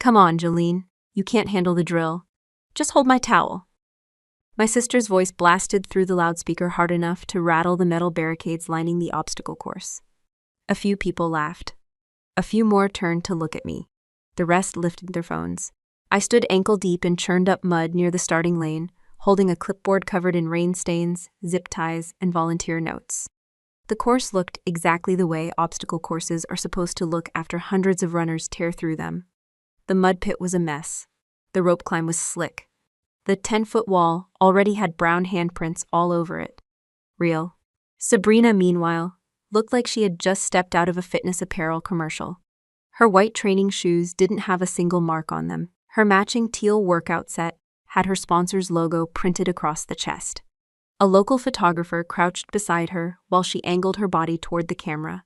Come on, Jolene. You can't handle the drill. Just hold my towel. My sister's voice blasted through the loudspeaker hard enough to rattle the metal barricades lining the obstacle course. A few people laughed. A few more turned to look at me. The rest lifted their phones. I stood ankle-deep in churned-up mud near the starting lane, holding a clipboard covered in rain stains, zip ties, and volunteer notes. The course looked exactly the way obstacle courses are supposed to look after hundreds of runners tear through them. The mud pit was a mess. The rope climb was slick. The 10-foot wall already had brown handprints all over it. Real. Sabrina, meanwhile, looked like she had just stepped out of a fitness apparel commercial. Her white training shoes didn't have a single mark on them. Her matching teal workout set had her sponsor's logo printed across the chest. A local photographer crouched beside her while she angled her body toward the camera.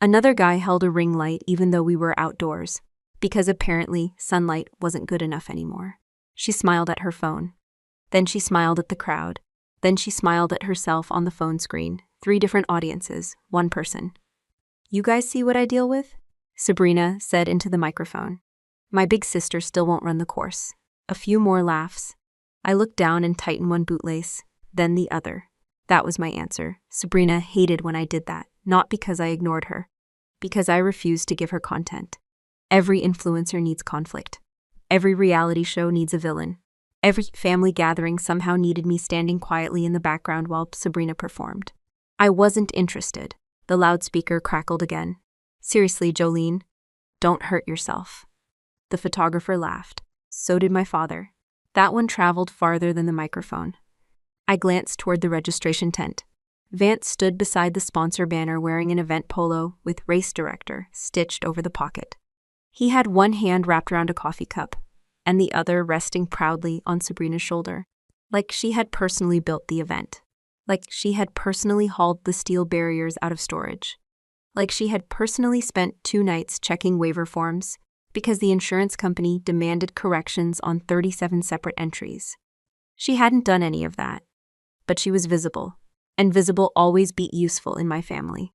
Another guy held a ring light even though we were outdoors, because apparently sunlight wasn't good enough anymore. She smiled at her phone. Then she smiled at the crowd. Then she smiled at herself on the phone screen. 3 different audiences, 1 person. You guys see what I deal with? Sabrina said into the microphone. My big sister still won't run the course. A few more laughs. I looked down and tightened one bootlace, then the other. That was my answer. Sabrina hated when I did that, not because I ignored her, because I refused to give her content. Every influencer needs conflict. Every reality show needs a villain. Every family gathering somehow needed me standing quietly in the background while Sabrina performed. I wasn't interested. The loudspeaker crackled again. Seriously, Jolene, don't hurt yourself. The photographer laughed. So did my father. That one traveled farther than the microphone. I glanced toward the registration tent. Vance stood beside the sponsor banner wearing an event polo with race director stitched over the pocket. He had one hand wrapped around a coffee cup, and the other resting proudly on Sabrina's shoulder, like she had personally built the event, like she had personally hauled the steel barriers out of storage, like she had personally spent 2 nights checking waiver forms because the insurance company demanded corrections on 37 separate entries. She hadn't done any of that, but she was visible, and visible always beat useful in my family.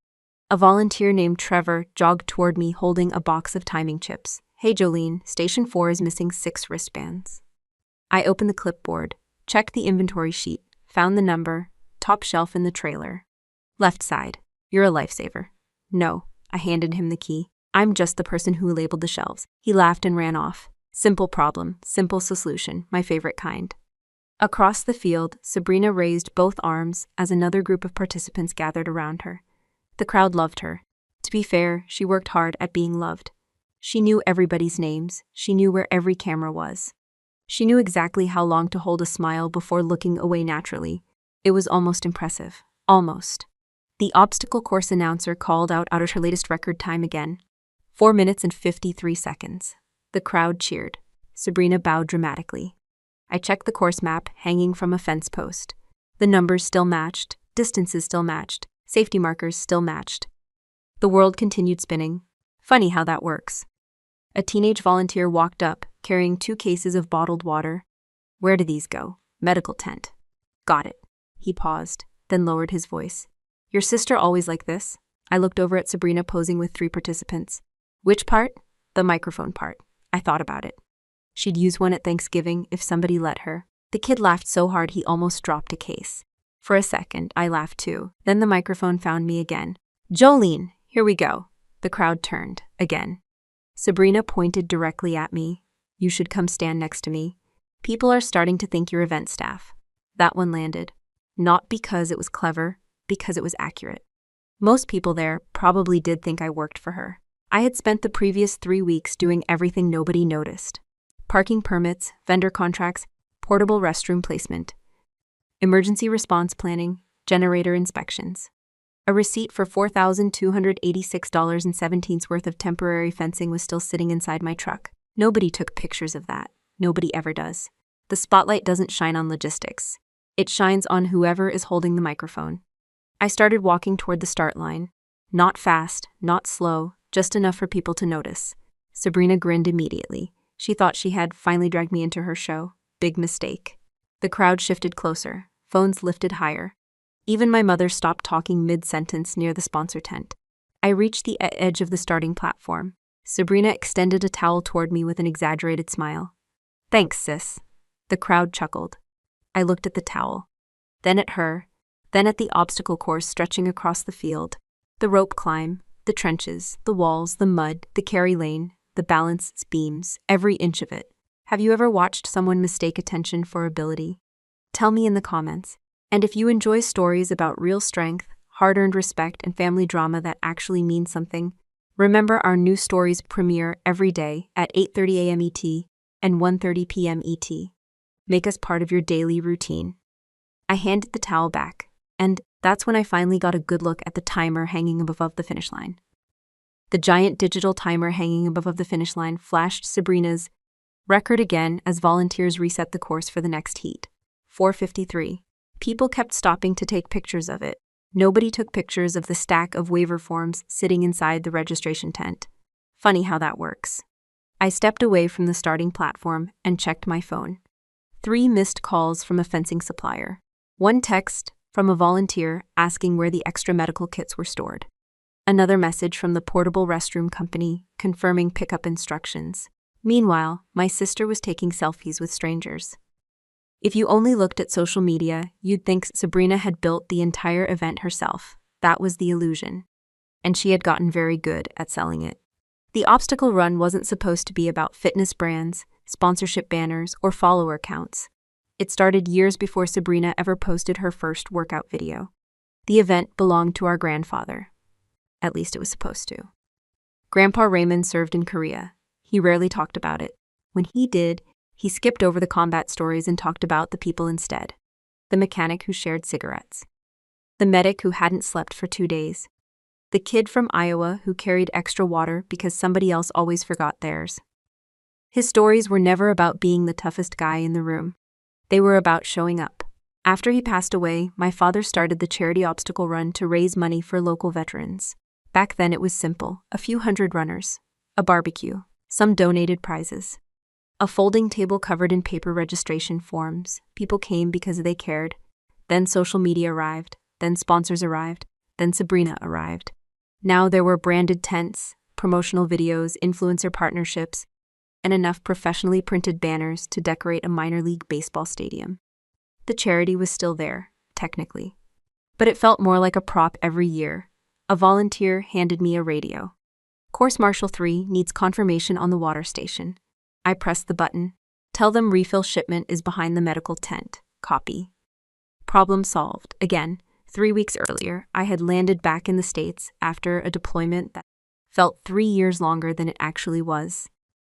A volunteer named Trevor jogged toward me holding a box of timing chips. Hey Jolene, Station 4 is missing 6 wristbands. I opened the clipboard, checked the inventory sheet, found the number, top shelf in the trailer. Left side, you're a lifesaver. No, I handed him the key. I'm just the person who labeled the shelves. He laughed and ran off. Simple problem, simple solution, my favorite kind. Across the field, Sabrina raised both arms as another group of participants gathered around her. The crowd loved her. To be fair, she worked hard at being loved. She knew everybody's names. She knew where every camera was. She knew exactly how long to hold a smile before looking away naturally. It was almost impressive. Almost. The obstacle course announcer called out her latest record time again. 4 minutes and 53 seconds. The crowd cheered. Sabrina bowed dramatically. I checked the course map hanging from a fence post. The numbers still matched, distances still matched, safety markers still matched. The world continued spinning. Funny how that works. A teenage volunteer walked up, carrying 2 cases of bottled water. Where do these go? Medical tent. Got it. He paused, then lowered his voice. Your sister always like this? I looked over at Sabrina posing with 3 participants. Which part? The microphone part. I thought about it. She'd use one at Thanksgiving if somebody let her. The kid laughed so hard he almost dropped a case. For a second, I laughed too. Then the microphone found me again. Jolene, here we go. The crowd turned, again. Sabrina pointed directly at me. You should come stand next to me. People are starting to think you're event staff. That one landed. Not because it was clever, because it was accurate. Most people there probably did think I worked for her. I had spent the previous 3 weeks doing everything nobody noticed. Parking permits, vendor contracts, portable restroom placement, emergency response planning, generator inspections. A receipt for $4,286.17 worth of temporary fencing was still sitting inside my truck. Nobody took pictures of that. Nobody ever does. The spotlight doesn't shine on logistics. It shines on whoever is holding the microphone. I started walking toward the start line. Not fast, not slow, just enough for people to notice. Sabrina grinned immediately. She thought she had finally dragged me into her show. Big mistake. The crowd shifted closer. Phones lifted higher. Even my mother stopped talking mid-sentence near the sponsor tent. I reached the edge of the starting platform. Sabrina extended a towel toward me with an exaggerated smile. Thanks, sis. The crowd chuckled. I looked at the towel, then at her, then at the obstacle course stretching across the field, the rope climb, the trenches, the walls, the mud, the carry lane, the balance beams, every inch of it. Have you ever watched someone mistake attention for ability? Tell me in the comments. And if you enjoy stories about real strength, hard-earned respect, and family drama that actually mean something, remember our new stories premiere every day at 8:30 a.m. ET and 1:30 p.m. ET. Make us part of your daily routine. I handed the towel back, and that's when I finally got a good look at the timer hanging above the finish line. The giant digital timer hanging above the finish line flashed Sabrina's record again as volunteers reset the course for the next heat. 4:53. People kept stopping to take pictures of it. Nobody took pictures of the stack of waiver forms sitting inside the registration tent. Funny how that works. I stepped away from the starting platform and checked my phone. 3 missed calls from a fencing supplier. 1 text from a volunteer asking where the extra medical kits were stored. Another message from the portable restroom company confirming pickup instructions. Meanwhile, my sister was taking selfies with strangers. If you only looked at social media, you'd think Sabrina had built the entire event herself. That was the illusion. And she had gotten very good at selling it. The obstacle run wasn't supposed to be about fitness brands, sponsorship banners, or follower counts. It started years before Sabrina ever posted her first workout video. The event belonged to our grandfather. At least it was supposed to. Grandpa Raymond served in Korea. He rarely talked about it. When he did, he skipped over the combat stories and talked about the people instead. The mechanic who shared cigarettes. The medic who hadn't slept for 2 days. The kid from Iowa who carried extra water because somebody else always forgot theirs. His stories were never about being the toughest guy in the room. They were about showing up. After he passed away, my father started the charity obstacle run to raise money for local veterans. Back then it was simple, a few hundred runners, a barbecue, some donated prizes. A folding table covered in paper registration forms. People came because they cared. Then social media arrived. Then sponsors arrived. Then Sabrina arrived. Now there were branded tents, promotional videos, influencer partnerships, and enough professionally printed banners to decorate a minor league baseball stadium. The charity was still there, technically. But it felt more like a prop every year. A volunteer handed me a radio. Course Marshal 3 needs confirmation on the water station. I pressed the button. Tell them refill shipment is behind the medical tent. Copy. Problem solved. Again, 3 weeks earlier, I had landed back in the States after a deployment that felt 3 years longer than it actually was.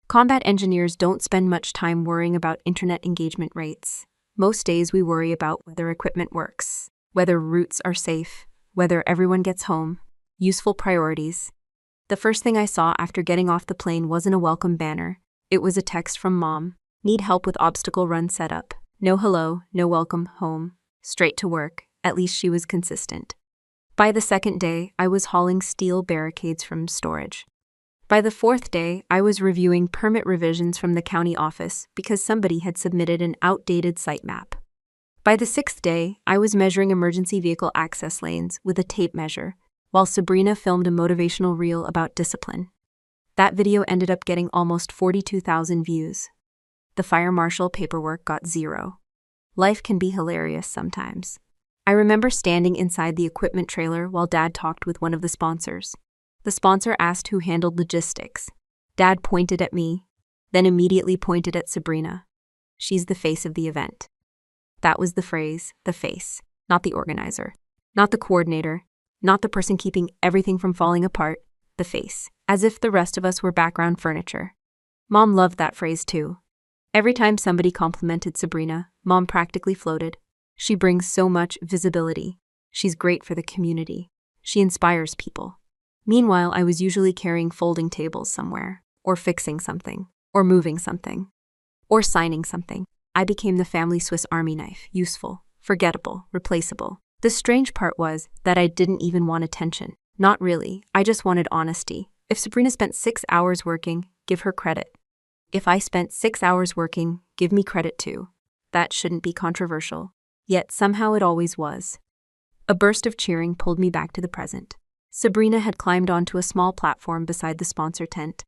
Combat engineers don't spend much time worrying about internet engagement rates. Most days we worry about whether equipment works, whether routes are safe, whether everyone gets home. Useful priorities. The first thing I saw after getting off the plane wasn't a welcome banner. It was a text from Mom. Need help with obstacle run setup. No hello, no welcome home. Straight to work. At least she was consistent. By the second day, I was hauling steel barricades from storage. By the 4th day, I was reviewing permit revisions from the county office because somebody had submitted an outdated site map. By the 6th day, I was measuring emergency vehicle access lanes with a tape measure, while Sabrina filmed a motivational reel about discipline. That video ended up getting almost 42,000 views. The fire marshal paperwork got 0. Life can be hilarious sometimes. I remember standing inside the equipment trailer while Dad talked with one of the sponsors. The sponsor asked who handled logistics. Dad pointed at me, then immediately pointed at Sabrina. She's the face of the event. That was the phrase, the face, not the organizer, not the coordinator, not the person keeping everything from falling apart, the face, as if the rest of us were background furniture. Mom loved that phrase too. Every time somebody complimented Sabrina, Mom practically floated. She brings so much visibility. She's great for the community. She inspires people. Meanwhile, I was usually carrying folding tables somewhere, or fixing something, or moving something, or signing something. I became the family Swiss Army knife, useful, forgettable, replaceable. The strange part was that I didn't even want attention. Not really, I just wanted honesty. If Sabrina spent 6 hours working, give her credit. If I spent 6 hours working, give me credit too. That shouldn't be controversial. Yet somehow it always was. A burst of cheering pulled me back to the present. Sabrina had climbed onto a small platform beside the sponsor tent.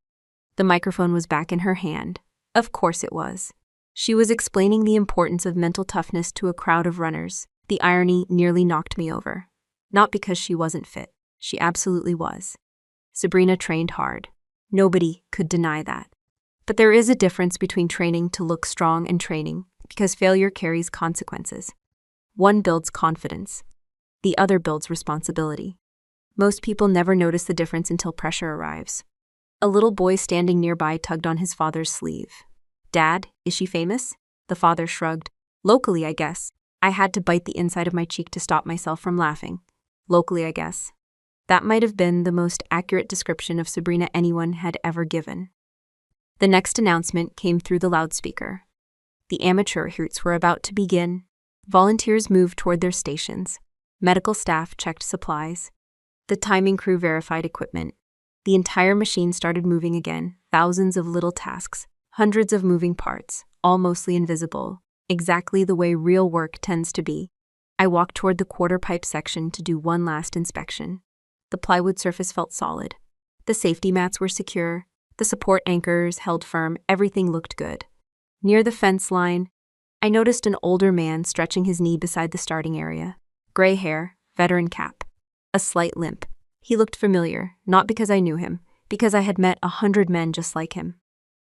The microphone was back in her hand. Of course it was. She was explaining the importance of mental toughness to a crowd of runners. The irony nearly knocked me over. Not because she wasn't fit. She absolutely was. Sabrina trained hard. Nobody could deny that. But there is a difference between training to look strong and training, because failure carries consequences. One builds confidence. The other builds responsibility. Most people never notice the difference until pressure arrives. A little boy standing nearby tugged on his father's sleeve. "Dad, is she famous?" The father shrugged. "Locally, I guess." I had to bite the inside of my cheek to stop myself from laughing. "Locally, I guess." That might have been the most accurate description of Sabrina anyone had ever given. The next announcement came through the loudspeaker. The amateur recruits were about to begin. Volunteers moved toward their stations. Medical staff checked supplies. The timing crew verified equipment. The entire machine started moving again, thousands of little tasks, hundreds of moving parts, all mostly invisible, exactly the way real work tends to be. I walked toward the quarter pipe section to do one last inspection. The plywood surface felt solid. The safety mats were secure. The support anchors held firm. Everything looked good. Near the fence line, I noticed an older man stretching his knee beside the starting area. Gray hair, veteran cap. A slight limp. He looked familiar, not because I knew him, because I had met 100 men just like him.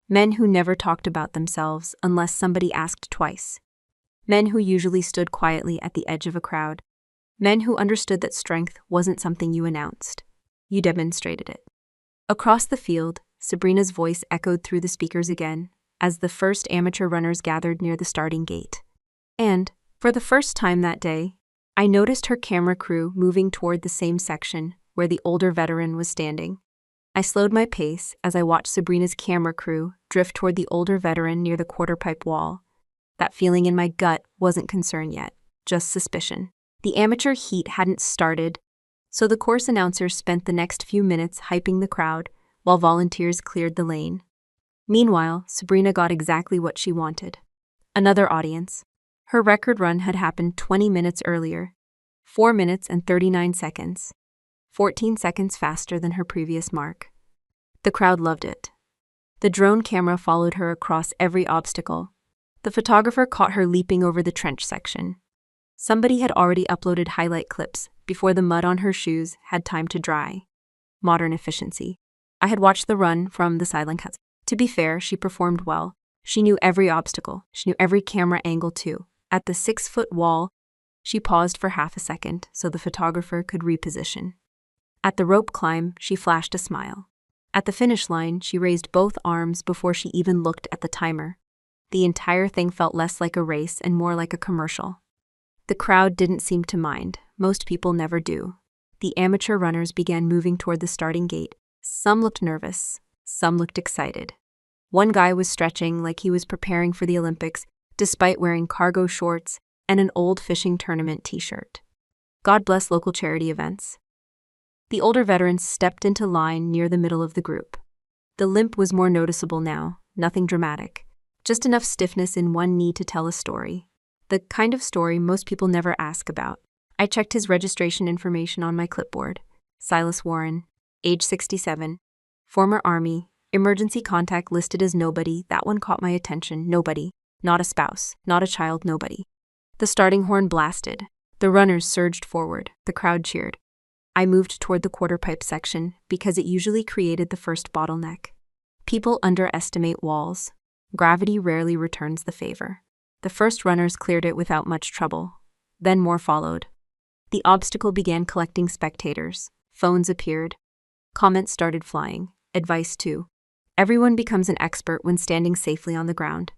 Men who never talked about themselves unless somebody asked twice. Men who usually stood quietly at the edge of a crowd. Men who understood that strength wasn't something you announced. You demonstrated it. Across the field, Sabrina's voice echoed through the speakers again, as the first amateur runners gathered near the starting gate. And, for the first time that day, I noticed her camera crew moving toward the same section where the older veteran was standing. I slowed my pace as I watched Sabrina's camera crew drift toward the older veteran near the quarter pipe wall. That feeling in my gut wasn't concern yet, just suspicion. The amateur heat hadn't started, so the course announcer spent the next few minutes hyping the crowd while volunteers cleared the lane. Meanwhile, Sabrina got exactly what she wanted. Another audience. Her record run had happened 20 minutes earlier, 4 minutes and 39 seconds, 14 seconds faster than her previous mark. The crowd loved it. The drone camera followed her across every obstacle. The photographer caught her leaping over the trench section. Somebody had already uploaded highlight clips before the mud on her shoes had time to dry. Modern efficiency. I had watched the run from the sideline cuts. To be fair, she performed well. She knew every obstacle. She knew every camera angle too. At the 6-foot wall, she paused for half a second so the photographer could reposition. At the rope climb, she flashed a smile. At the finish line, she raised both arms before she even looked at the timer. The entire thing felt less like a race and more like a commercial. The crowd didn't seem to mind. Most people never do. The amateur runners began moving toward the starting gate. Some looked nervous. Some looked excited. One guy was stretching like he was preparing for the Olympics, despite wearing cargo shorts and an old fishing tournament t-shirt. God bless local charity events. The older veterans stepped into line near the middle of the group. The limp was more noticeable now, nothing dramatic. Just enough stiffness in one knee to tell a story. The kind of story most people never ask about. I checked his registration information on my clipboard. Silas Warren, age 67, former Army, emergency contact listed as nobody. That one caught my attention. Nobody. Not a spouse, not a child, nobody. The starting horn blasted. The runners surged forward. The crowd cheered. I moved toward the quarter pipe section because it usually created the first bottleneck. People underestimate walls. Gravity rarely returns the favor. The first runners cleared it without much trouble. Then more followed. The obstacle began collecting spectators. Phones appeared. Comments started flying. Advice too. Everyone becomes an expert when standing safely on the ground.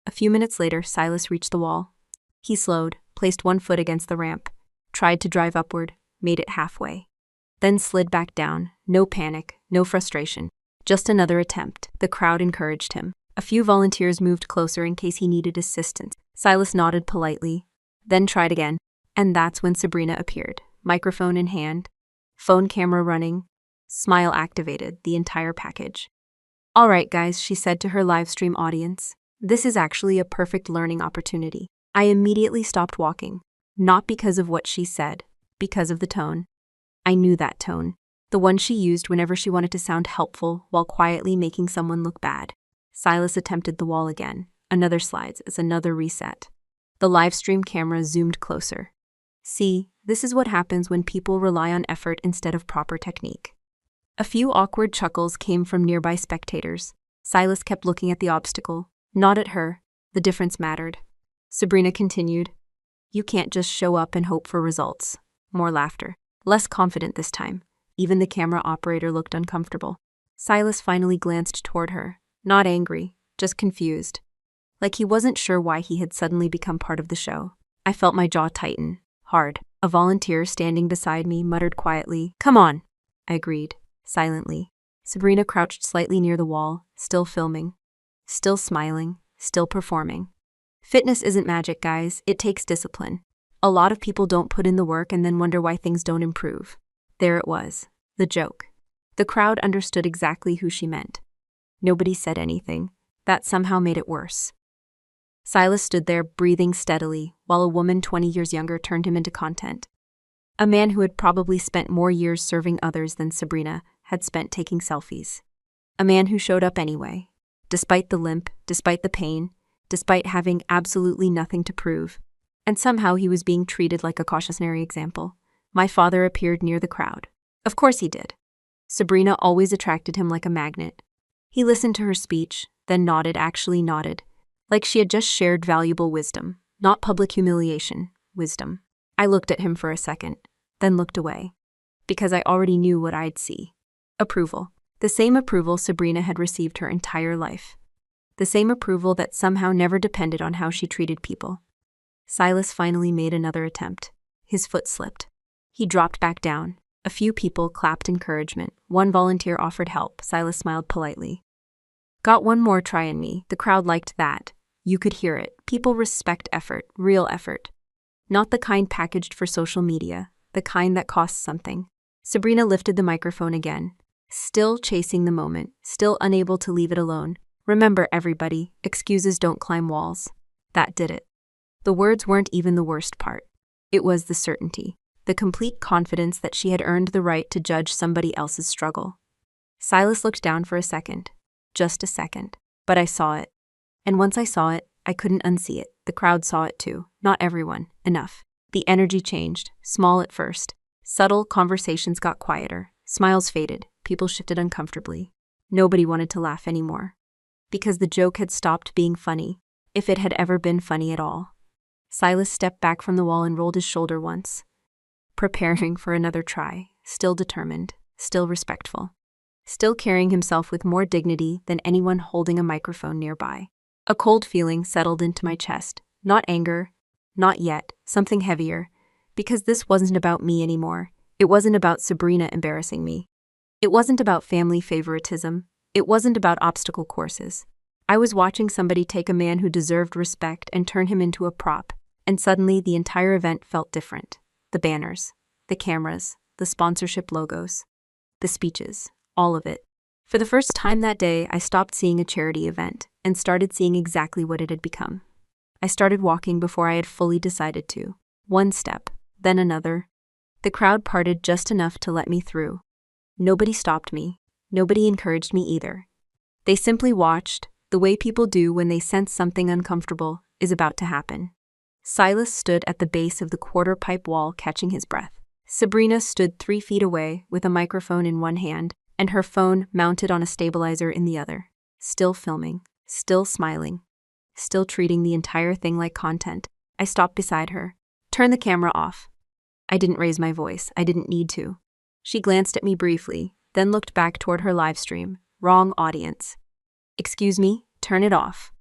A few minutes later, Silas reached the wall. He slowed, placed one foot against the ramp, tried to drive upward, made it halfway. Then slid back down. No panic, no frustration. Just another attempt. The crowd encouraged him. A few volunteers moved closer in case he needed assistance. Silas nodded politely, then tried again. And that's when Sabrina appeared, microphone in hand, phone camera running, smile activated, the entire package. "All right, guys," she said to her live stream audience. "This is actually a perfect learning opportunity." I immediately stopped walking, not because of what she said, because of the tone. I knew that tone. The one she used whenever she wanted to sound helpful while quietly making someone look bad. Silas attempted the wall again. Another slides as another reset. The live stream camera zoomed closer. See, this is what happens when people rely on effort instead of proper technique. A few awkward chuckles came from nearby spectators. Silas kept looking at the obstacle, not at her. The difference mattered. Sabrina continued. You can't just show up and hope for results. More laughter. Less confident this time. Even the camera operator looked uncomfortable. Silas finally glanced toward her. Not angry, just confused. Like he wasn't sure why he had suddenly become part of the show. I felt my jaw tighten. Hard. A volunteer standing beside me muttered quietly, "Come on." I agreed, silently. Sabrina crouched slightly near the wall, still filming. Still smiling, still performing. Fitness isn't magic, guys. It takes discipline. A lot of people don't put in the work and then wonder why things don't improve. There it was. The joke. The crowd understood exactly who she meant. Nobody said anything. That somehow made it worse. Silas stood there, breathing steadily, while a woman 20 years younger turned him into content. A man who had probably spent more years serving others than Sabrina had spent taking selfies. A man who showed up anyway, despite the limp, despite the pain, despite having absolutely nothing to prove. And somehow he was being treated like a cautionary example. My father appeared near the crowd. Of course he did. Sabrina always attracted him like a magnet. He listened to her speech, then nodded, like she had just shared valuable wisdom, not public humiliation, wisdom. I looked at him for a second, then looked away, because I already knew what I'd see. Approval. The same approval Sabrina had received her entire life. The same approval that somehow never depended on how she treated people. Silas finally made another attempt. His foot slipped. He dropped back down. A few people clapped encouragement. One volunteer offered help. Silas smiled politely. Got one more try in me. The crowd liked that. You could hear it. People respect effort, real effort. Not the kind packaged for social media, the kind that costs something. Sabrina lifted the microphone again, still chasing the moment, still unable to leave it alone. Remember, everybody, excuses don't climb walls. That did it. The words weren't even the worst part. It was the certainty, the complete confidence that she had earned the right to judge somebody else's struggle. Silas looked down for a second. Just a second. But I saw it. And once I saw it, I couldn't unsee it. The crowd saw it too. Not everyone. Enough. The energy changed, small at first. Subtle conversations got quieter. Smiles faded. People shifted uncomfortably. Nobody wanted to laugh anymore. Because the joke had stopped being funny, if it had ever been funny at all. Silas stepped back from the wall and rolled his shoulder once, preparing for another try, still determined, still respectful, still carrying himself with more dignity than anyone holding a microphone nearby. A cold feeling settled into my chest, not anger, not yet, something heavier, because this wasn't about me anymore. It wasn't about Sabrina embarrassing me. It wasn't about family favoritism. It wasn't about obstacle courses. I was watching somebody take a man who deserved respect and turn him into a prop, and suddenly the entire event felt different. The banners, the cameras, the sponsorship logos, the speeches, all of it. For the first time that day, I stopped seeing a charity event and started seeing exactly what it had become. I started walking before I had fully decided to. One step, then another. The crowd parted just enough to let me through. Nobody stopped me. Nobody encouraged me either. They simply watched, the way people do when they sense something uncomfortable is about to happen. Silas stood at the base of the quarter-pipe wall, catching his breath. Sabrina stood 3 feet away with a microphone in one hand and her phone mounted on a stabilizer in the other. Still filming, still smiling, still treating the entire thing like content. I stopped beside her. Turn the camera off. I didn't raise my voice. I didn't need to. She glanced at me briefly, then looked back toward her live stream. Wrong audience. Excuse me, turn it off.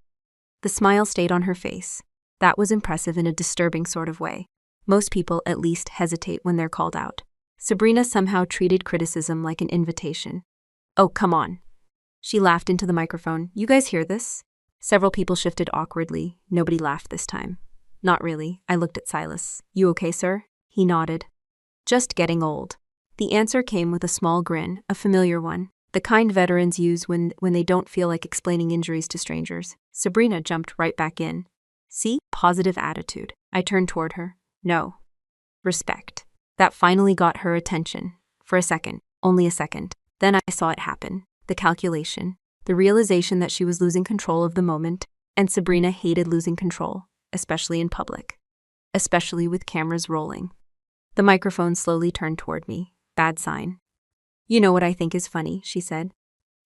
The smile stayed on her face. That was impressive in a disturbing sort of way. Most people at least hesitate when they're called out. Sabrina somehow treated criticism like an invitation. Oh, come on. She laughed into the microphone. You guys hear this? Several people shifted awkwardly. Nobody laughed this time. Not really. I looked at Silas. You okay, sir? He nodded. Just getting old. The answer came with a small grin, a familiar one. The kind veterans use when they don't feel like explaining injuries to strangers. Sabrina jumped right back in. See? Positive attitude. I turned toward her. No. Respect. That finally got her attention. For a second. Only a second. Then I saw it happen. The calculation. The realization that she was losing control of the moment, and Sabrina hated losing control, especially in public. Especially with cameras rolling. The microphone slowly turned toward me. Bad sign. You know what I think is funny, she said.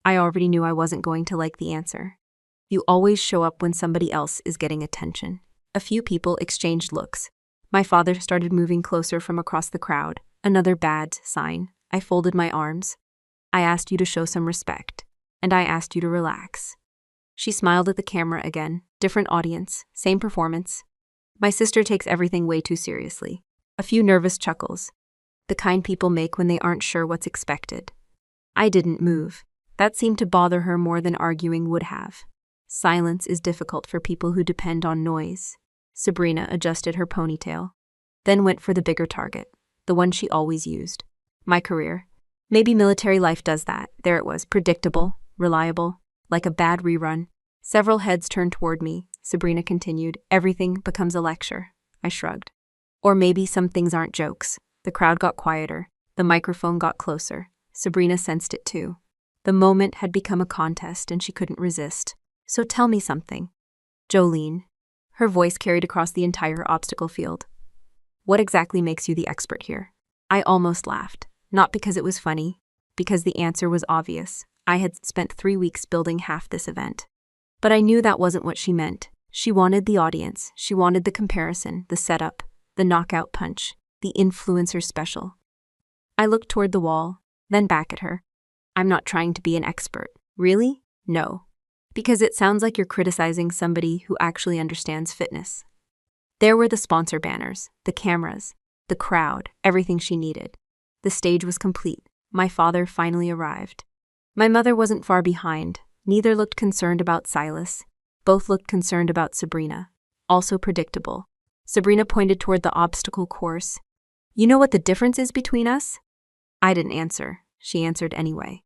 I already knew I wasn't going to like the answer. You always show up when somebody else is getting attention. A few people exchanged looks. My father started moving closer from across the crowd. Another bad sign. I folded my arms. I asked you to show some respect. And I asked you to relax. She smiled at the camera again. Different audience. Same performance. My sister takes everything way too seriously. A few nervous chuckles. The kind people make when they aren't sure what's expected. I didn't move. That seemed to bother her more than arguing would have. Silence is difficult for people who depend on noise. Sabrina adjusted her ponytail. Then went for the bigger target. The one she always used. My career. Maybe military life does that. There it was. Predictable. Reliable. Like a bad rerun. Several heads turned toward me. Sabrina continued. Everything becomes a lecture. I shrugged. Or maybe some things aren't jokes. The crowd got quieter. The microphone got closer. Sabrina sensed it too. The moment had become a contest and she couldn't resist. So tell me something. Jolene. Her voice carried across the entire obstacle field. What exactly makes you the expert here? I almost laughed. Not because it was funny. Because the answer was obvious. I had spent 3 weeks building half this event. But I knew that wasn't what she meant. She wanted the audience. She wanted the comparison, the setup, the knockout punch, the influencer special. I looked toward the wall, then back at her. I'm not trying to be an expert. Really? No. Because it sounds like you're criticizing somebody who actually understands fitness. There were the sponsor banners, the cameras, the crowd, everything she needed. The stage was complete. My father finally arrived. My mother wasn't far behind. Neither looked concerned about Silas. Both looked concerned about Sabrina. Also predictable. Sabrina pointed toward the obstacle course. You know what the difference is between us? I didn't answer. She answered anyway.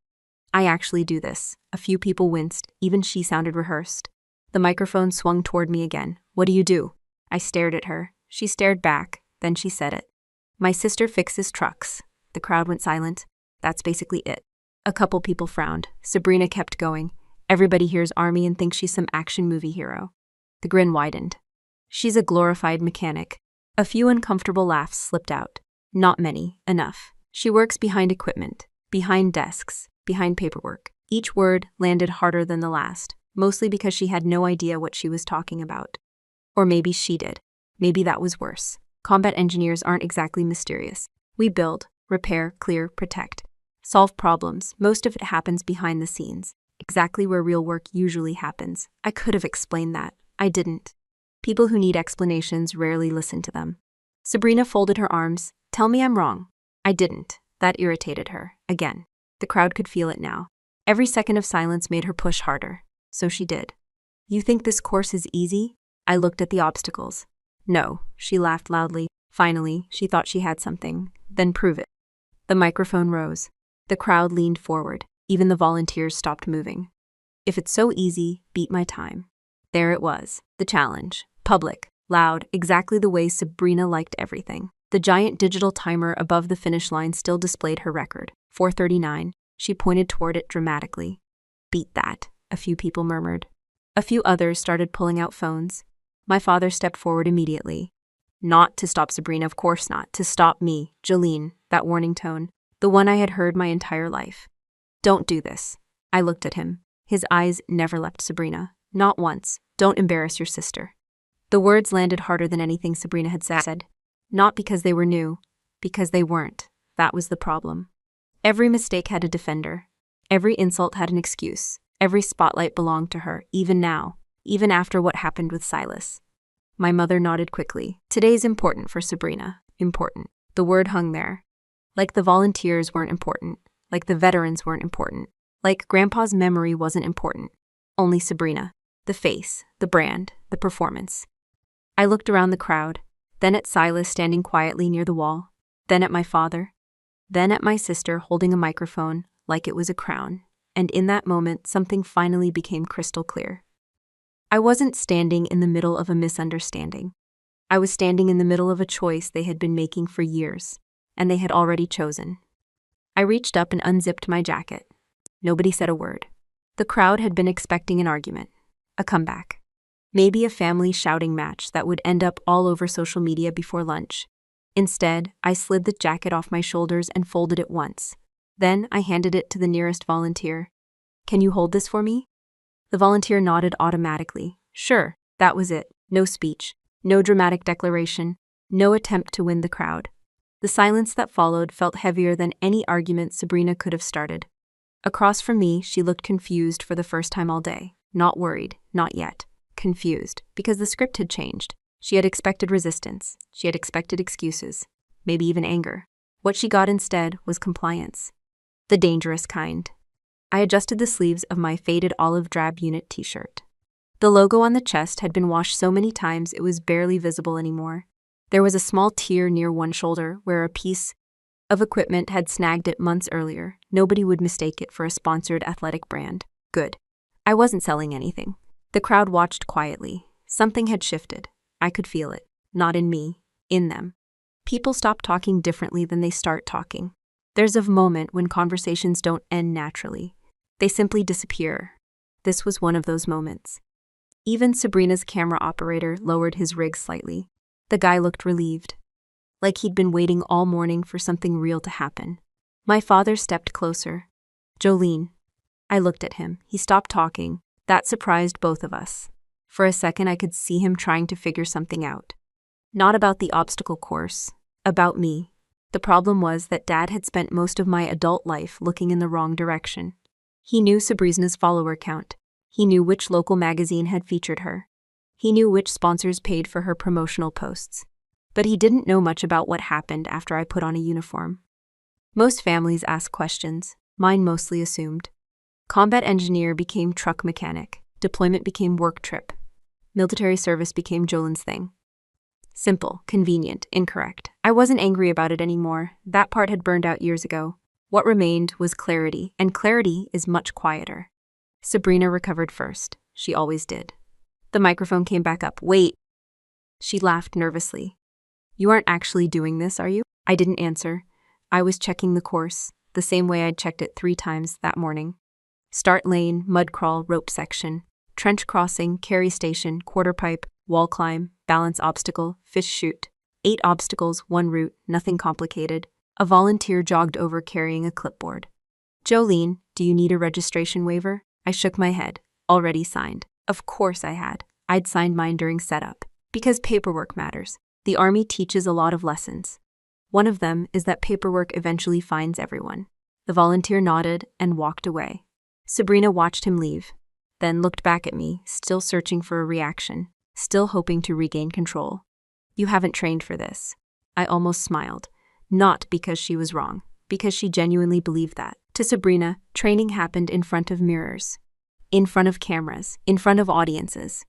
I actually do this. A few people winced. Even she sounded rehearsed. The microphone swung toward me again. What do you do? I stared at her. She stared back. Then she said it. My sister fixes trucks. The crowd went silent. That's basically it. A couple people frowned. Sabrina kept going. Everybody hears Army and thinks she's some action movie hero. The grin widened. She's a glorified mechanic. A few uncomfortable laughs slipped out. Not many. Enough. She works behind equipment. Behind desks. Behind paperwork. Each word landed harder than the last, mostly because she had no idea what she was talking about. Or maybe she did. Maybe that was worse. Combat engineers aren't exactly mysterious. We build, repair, clear, protect. Solve problems. Most of it happens behind the scenes. Exactly where real work usually happens. I could have explained that. I didn't. People who need explanations rarely listen to them. Sabrina folded her arms. Tell me I'm wrong. I didn't. That irritated her. Again. The crowd could feel it now. Every second of silence made her push harder. So she did. You think this course is easy? I looked at the obstacles. No, she laughed loudly. Finally, she thought she had something. Then prove it. The microphone rose. The crowd leaned forward. Even the volunteers stopped moving. If it's so easy, beat my time. There it was. The challenge. Public. Loud. Exactly the way Sabrina liked everything. The giant digital timer above the finish line still displayed her record. 4:39. She pointed toward it dramatically. Beat that, a few people murmured. A few others started pulling out phones. My father stepped forward immediately. Not to stop Sabrina, of course not. To stop me, Jolene, that warning tone. The one I had heard my entire life. Don't do this. I looked at him. His eyes never left Sabrina. Not once. Don't embarrass your sister. The words landed harder than anything Sabrina had said. Not because they were new. Because they weren't. That was the problem. Every mistake had a defender. Every insult had an excuse. Every spotlight belonged to her, even now, even after what happened with Silas. My mother nodded quickly. Today's important for Sabrina. Important. The word hung there. Like the volunteers weren't important. Like the veterans weren't important. Like Grandpa's memory wasn't important. Only Sabrina. The face, the brand, the performance. I looked around the crowd, then at Silas standing quietly near the wall, then at my father. Then at my sister holding a microphone like it was a crown, and in that moment something finally became crystal clear. I wasn't standing in the middle of a misunderstanding. I was standing in the middle of a choice they had been making for years, and they had already chosen. I reached up and unzipped my jacket. Nobody said a word. The crowd had been expecting an argument, a comeback. Maybe a family shouting match that would end up all over social media before lunch. Instead, I slid the jacket off my shoulders and folded it once. Then I handed it to the nearest volunteer. "Can you hold this for me?" The volunteer nodded automatically. Sure, that was it. No speech, no dramatic declaration, no attempt to win the crowd. The silence that followed felt heavier than any argument Sabrina could have started. Across from me, she looked confused for the first time all day. Not worried, not yet. Confused, because the script had changed. She had expected resistance. She had expected excuses. Maybe even anger. What she got instead was compliance. The dangerous kind. I adjusted the sleeves of my faded olive drab unit t-shirt. The logo on the chest had been washed so many times it was barely visible anymore. There was a small tear near one shoulder where a piece of equipment had snagged it months earlier. Nobody would mistake it for a sponsored athletic brand. Good. I wasn't selling anything. The crowd watched quietly. Something had shifted. I could feel it. Not in me, in them. People stop talking differently than they start talking. There's a moment when conversations don't end naturally. They simply disappear. This was one of those moments. Even Sabrina's camera operator lowered his rig slightly. The guy looked relieved, like he'd been waiting all morning for something real to happen. My father stepped closer. "Jolene." I looked at him. He stopped talking. That surprised both of us. For a second, I could see him trying to figure something out. Not about the obstacle course, about me. The problem was that Dad had spent most of my adult life looking in the wrong direction. He knew Sabrina's follower count. He knew which local magazine had featured her. He knew which sponsors paid for her promotional posts. But he didn't know much about what happened after I put on a uniform. Most families ask questions. Mine mostly assumed. Combat engineer became truck mechanic. Deployment became work trip. Military service became Jolene's thing. Simple, convenient, incorrect. I wasn't angry about it anymore. That part had burned out years ago. What remained was clarity, and clarity is much quieter. Sabrina recovered first. She always did. The microphone came back up. "Wait." She laughed nervously. "You aren't actually doing this, are you?" I didn't answer. I was checking the course, the same way I'd checked it 3 times that morning. Start lane, mud crawl, rope section, trench crossing, carry station, quarter pipe, wall climb, balance obstacle, fish chute. 8 obstacles, 1 route, nothing complicated. A volunteer jogged over carrying a clipboard. "Jolene, do you need a registration waiver?" I shook my head. Already signed. Of course I had. I'd signed mine during setup. Because paperwork matters. The Army teaches a lot of lessons. One of them is that paperwork eventually finds everyone. The volunteer nodded and walked away. Sabrina watched him leave, then looked back at me, still searching for a reaction, still hoping to regain control. "You haven't trained for this." I almost smiled. Not because she was wrong, because she genuinely believed that. To Sabrina, training happened in front of mirrors, in front of cameras, in front of audiences.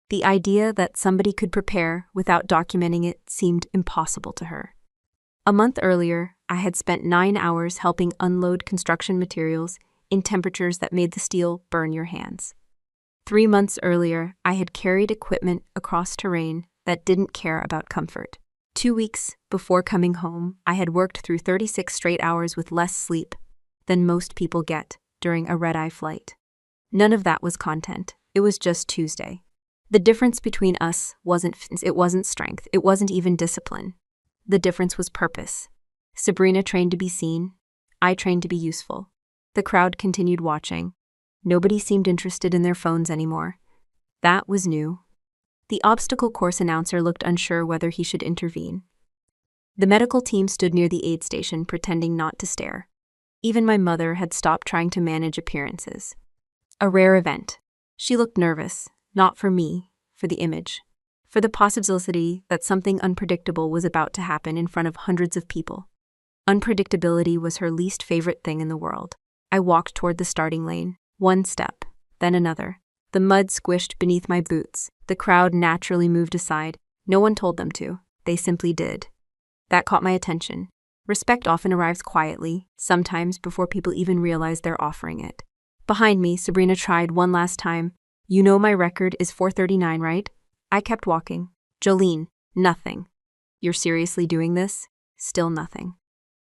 The idea that somebody could prepare without documenting it seemed impossible to her. A month earlier, I had spent 9 hours helping unload construction materials in temperatures that made the steel burn your hands. 3 months earlier, I had carried equipment across terrain that didn't care about comfort. 2 weeks before coming home, I had worked through 36 straight hours with less sleep than most people get during a red-eye flight. None of that was content. It was just Tuesday. The difference between us wasn't strength. It wasn't even discipline. The difference was purpose. Sabrina trained to be seen. I trained to be useful. The crowd continued watching. Nobody seemed interested in their phones anymore. That was new. The obstacle course announcer looked unsure whether he should intervene. The medical team stood near the aid station, pretending not to stare. Even my mother had stopped trying to manage appearances. A rare event. She looked nervous, not for me, for the image, for the possibility that something unpredictable was about to happen in front of hundreds of people. Unpredictability was her least favorite thing in the world. I walked toward the starting lane, 1 step, then another. The mud squished beneath my boots. The crowd naturally moved aside. No one told them to. They simply did. That caught my attention. Respect often arrives quietly, sometimes before people even realize they're offering it. Behind me, Sabrina tried one last time. "You know my record is 439, right?" I kept walking. "Jolene, nothing." "You're seriously doing this?" Still nothing.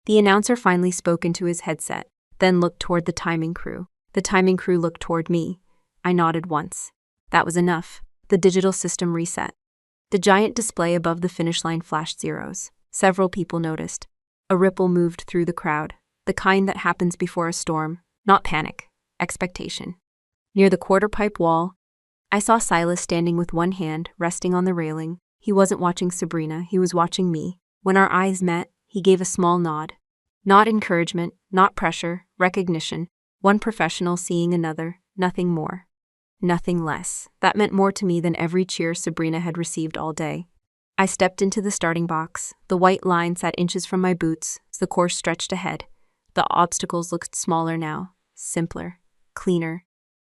The announcer finally spoke into his headset, then looked toward the timing crew. The timing crew looked toward me. I nodded once. That was enough. The digital system reset. The giant display above the finish line flashed zeros. Several people noticed. A ripple moved through the crowd, the kind that happens before a storm, not panic, expectation. Near the quarter pipe wall, I saw Silas standing with one hand resting on the railing. He wasn't watching Sabrina, he was watching me. When our eyes met, he gave a small nod. Not encouragement, not pressure, recognition. One professional seeing another, nothing more. Nothing less. That meant more to me than every cheer Sabrina had received all day. I stepped into the starting box. The white line sat inches from my boots. The course stretched ahead. The obstacles looked smaller now, simpler, cleaner.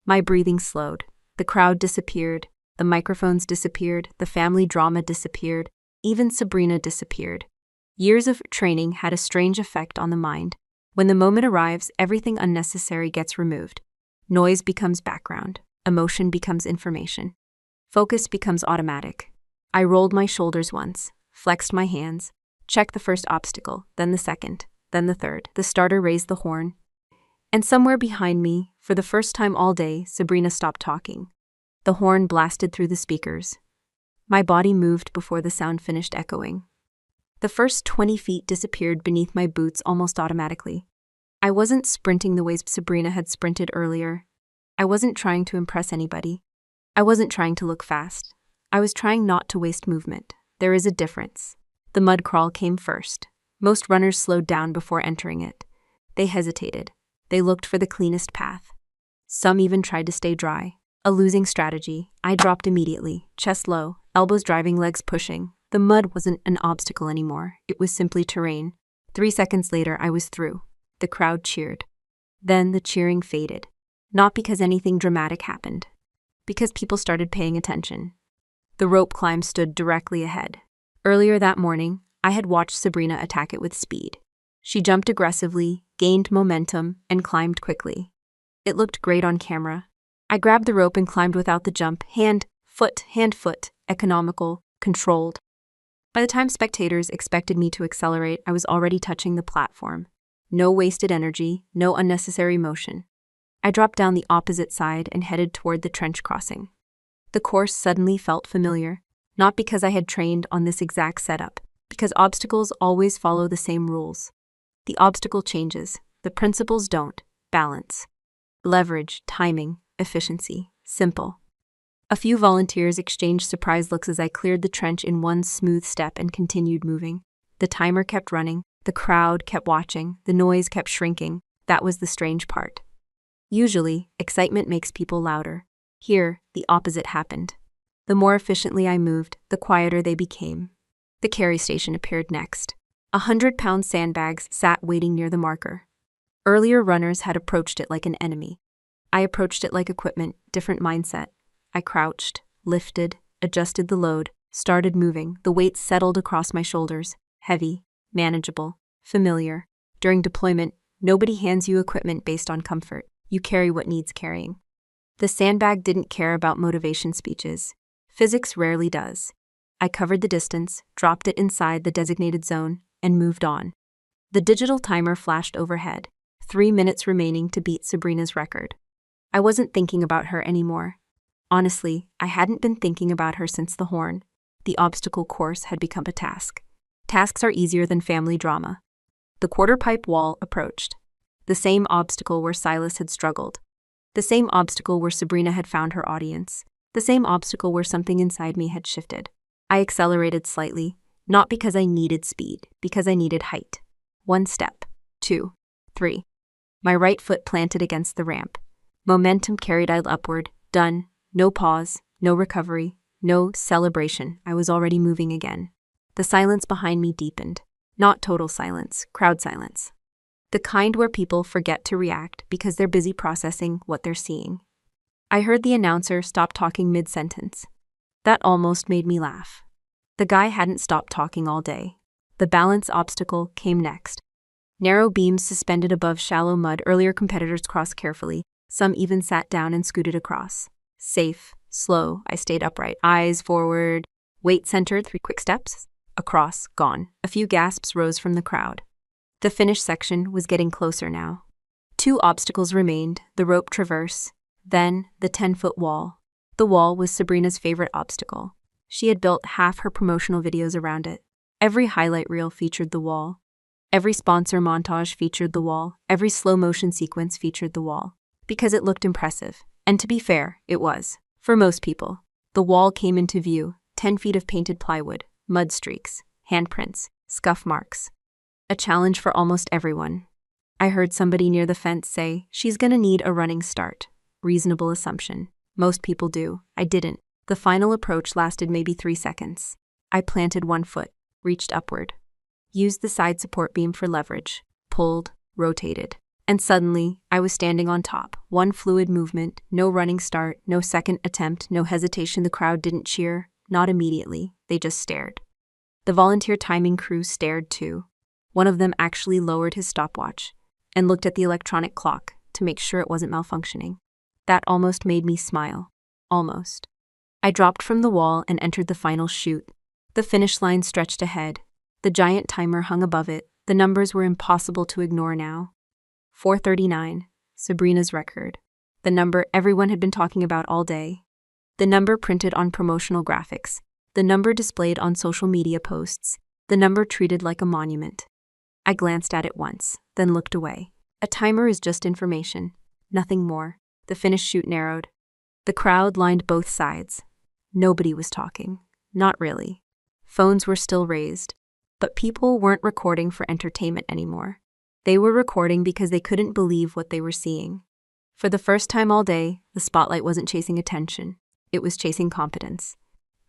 My breathing slowed. The crowd disappeared. The microphones disappeared. The family drama disappeared. Even Sabrina disappeared. Years of training had a strange effect on the mind. When the moment arrives, everything unnecessary gets removed. Noise becomes background. Emotion becomes information. Focus becomes automatic. I rolled my shoulders once, flexed my hands, checked the first obstacle, then the second, then the third. The starter raised the horn. And somewhere behind me, for the first time all day, Sabrina stopped talking. The horn blasted through the speakers. My body moved before the sound finished echoing. The first 20 feet disappeared beneath my boots almost automatically. I wasn't sprinting the way Sabrina had sprinted earlier. I wasn't trying to impress anybody. I wasn't trying to look fast. I was trying not to waste movement. There is a difference. The mud crawl came first. Most runners slowed down before entering it. They hesitated. They looked for the cleanest path. Some even tried to stay dry. A losing strategy. I dropped immediately, chest low, elbows driving, legs pushing. The mud wasn't an obstacle anymore. It was simply terrain. 3 seconds later, I was through. The crowd cheered. Then the cheering faded. Not because anything dramatic happened. Because people started paying attention. The rope climb stood directly ahead. Earlier that morning, I had watched Sabrina attack it with speed. She jumped aggressively, gained momentum, and climbed quickly. It looked great on camera. I grabbed the rope and climbed without the jump, hand, foot, economical, controlled. By the time spectators expected me to accelerate, I was already touching the platform. No wasted energy, no unnecessary motion. I dropped down the opposite side and headed toward the trench crossing. The course suddenly felt familiar, not because I had trained on this exact setup, because obstacles always follow the same rules. The obstacle changes, the principles don't. Balance, leverage, timing, efficiency, simple. A few volunteers exchanged surprised looks as I cleared the trench in one smooth step and continued moving. The timer kept running, the crowd kept watching, the noise kept shrinking. That was the strange part. Usually, excitement makes people louder. Here, the opposite happened. The more efficiently I moved, the quieter they became. The carry station appeared next. 100-pound sandbags sat waiting near the marker. Earlier runners had approached it like an enemy. I approached it like equipment, different mindset. I crouched, lifted, adjusted the load, started moving. The weight settled across my shoulders, heavy, manageable, familiar. During deployment, nobody hands you equipment based on comfort. You carry what needs carrying. The sandbag didn't care about motivation speeches. Physics rarely does. I covered the distance, dropped it inside the designated zone, and moved on. The digital timer flashed overhead. 3 minutes remaining to beat Sabrina's record. I wasn't thinking about her anymore. Honestly, I hadn't been thinking about her since the horn. The obstacle course had become a task. Tasks are easier than family drama. The quarter pipe wall approached. The same obstacle where Silas had struggled. The same obstacle where Sabrina had found her audience. The same obstacle where something inside me had shifted. I accelerated slightly, not because I needed speed, because I needed height. 1 step, 2, 3. My right foot planted against the ramp. Momentum carried I upward. Done. No pause, no recovery, no celebration. I was already moving again. The silence behind me deepened. Not total silence, crowd silence. The kind where people forget to react because they're busy processing what they're seeing. I heard the announcer stop talking mid-sentence. That almost made me laugh. The guy hadn't stopped talking all day. The balance obstacle came next. Narrow beams suspended above shallow mud. Earlier competitors crossed carefully. Some even sat down and scooted across. Safe, slow, I stayed upright. Eyes forward, weight centered, 3 quick steps. Across, gone. A few gasps rose from the crowd. The finish section was getting closer now. 2 obstacles remained, the rope traverse, then the 10-foot wall. The wall was Sabrina's favorite obstacle. She had built half her promotional videos around it. Every highlight reel featured the wall. Every sponsor montage featured the wall. Every slow-motion sequence featured the wall. Because it looked impressive. And to be fair, it was. For most people. The wall came into view, 10 feet of painted plywood, mud streaks, handprints, scuff marks. A challenge for almost everyone. I heard somebody near the fence say, "She's gonna need a running start." Reasonable assumption. Most people do. I didn't. The final approach lasted maybe 3 seconds. I planted one foot, reached upward, used the side support beam for leverage, pulled, rotated, and suddenly I was standing on top. One fluid movement, no running start, no second attempt, no hesitation. The crowd didn't cheer, not immediately, they just stared. The volunteer timing crew stared too. One of them actually lowered his stopwatch and looked at the electronic clock to make sure it wasn't malfunctioning. That almost made me smile. Almost. I dropped from the wall and entered the final chute. The finish line stretched ahead. The giant timer hung above it. The numbers were impossible to ignore now. 4:39, Sabrina's record. The number everyone had been talking about all day. The number printed on promotional graphics. The number displayed on social media posts. The number treated like a monument. I glanced at it once, then looked away. A timer is just information, nothing more. The finish chute narrowed. The crowd lined both sides. Nobody was talking. Not really. Phones were still raised. But people weren't recording for entertainment anymore. They were recording because they couldn't believe what they were seeing. For the first time all day, the spotlight wasn't chasing attention. It was chasing competence.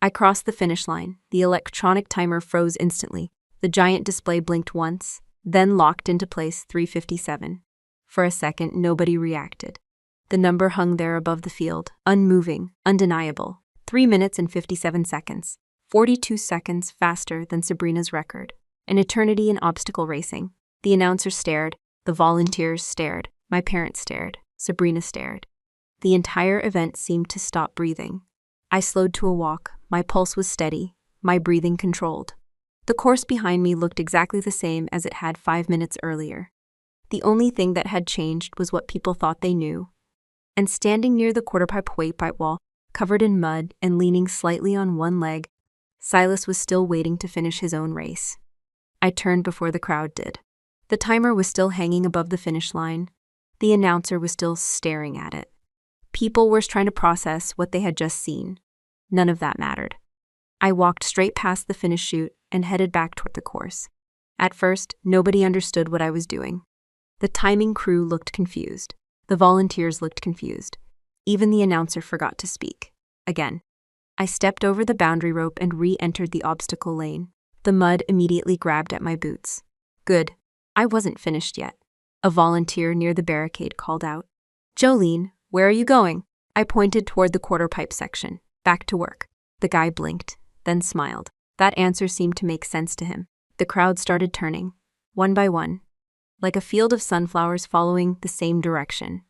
I crossed the finish line. The electronic timer froze instantly. The giant display blinked once, then locked into place. 3:57. For a second, nobody reacted. The number hung there above the field, unmoving, undeniable. 3 minutes and 57 seconds. 42 seconds faster than Sabrina's record. An eternity in obstacle racing. The announcer stared. The volunteers stared. My parents stared. Sabrina stared. The entire event seemed to stop breathing. I slowed to a walk. My pulse was steady. My breathing controlled. The course behind me looked exactly the same as it had 5 minutes earlier. The only thing that had changed was what people thought they knew. And standing near the quarter-pipe weight-pipe wall, covered in mud and leaning slightly on one leg, Silas was still waiting to finish his own race. I turned before the crowd did. The timer was still hanging above the finish line. The announcer was still staring at it. People were trying to process what they had just seen. None of that mattered. I walked straight past the finish chute and headed back toward the course. At first, nobody understood what I was doing. The timing crew looked confused. The volunteers looked confused. Even the announcer forgot to speak. Again. I stepped over the boundary rope and re-entered the obstacle lane. The mud immediately grabbed at my boots. Good. I wasn't finished yet. A volunteer near the barricade called out. "Jolene, where are you going?" I pointed toward the quarter-pipe section. Back to work. The guy blinked, then smiled. That answer seemed to make sense to him. The crowd started turning, one by one, like a field of sunflowers following the same direction.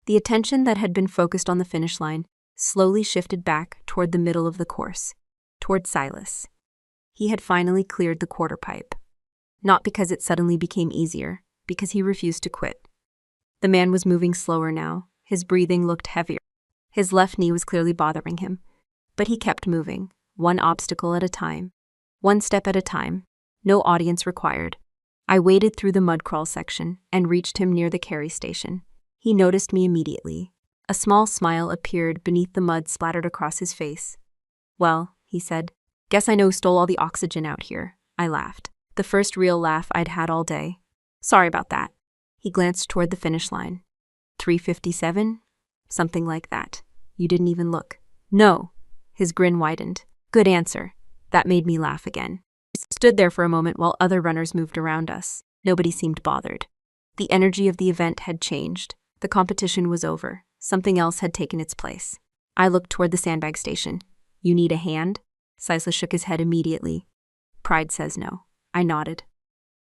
The attention that had been focused on the finish line slowly shifted back toward the middle of the course, toward Silas. He had finally cleared the quarter pipe. Not because it suddenly became easier, because he refused to quit. The man was moving slower now. His breathing looked heavier. His left knee was clearly bothering him. But he kept moving, one obstacle at a time, one step at a time, no audience required. I waded through the mud crawl section and reached him near the carry station. He noticed me immediately. A small smile appeared beneath the mud splattered across his face. "Well," he said, "guess I know who stole all the oxygen out here." I laughed. The first real laugh I'd had all day. "Sorry about that." He glanced toward the finish line. 3:57? Something like that. "You didn't even look." "No." His grin widened. "Good answer." That made me laugh again. I stood there for a moment while other runners moved around us. Nobody seemed bothered. The energy of the event had changed. The competition was over. Something else had taken its place. I looked toward the sandbag station. "You need a hand?" Silas shook his head immediately. "Pride says no." I nodded.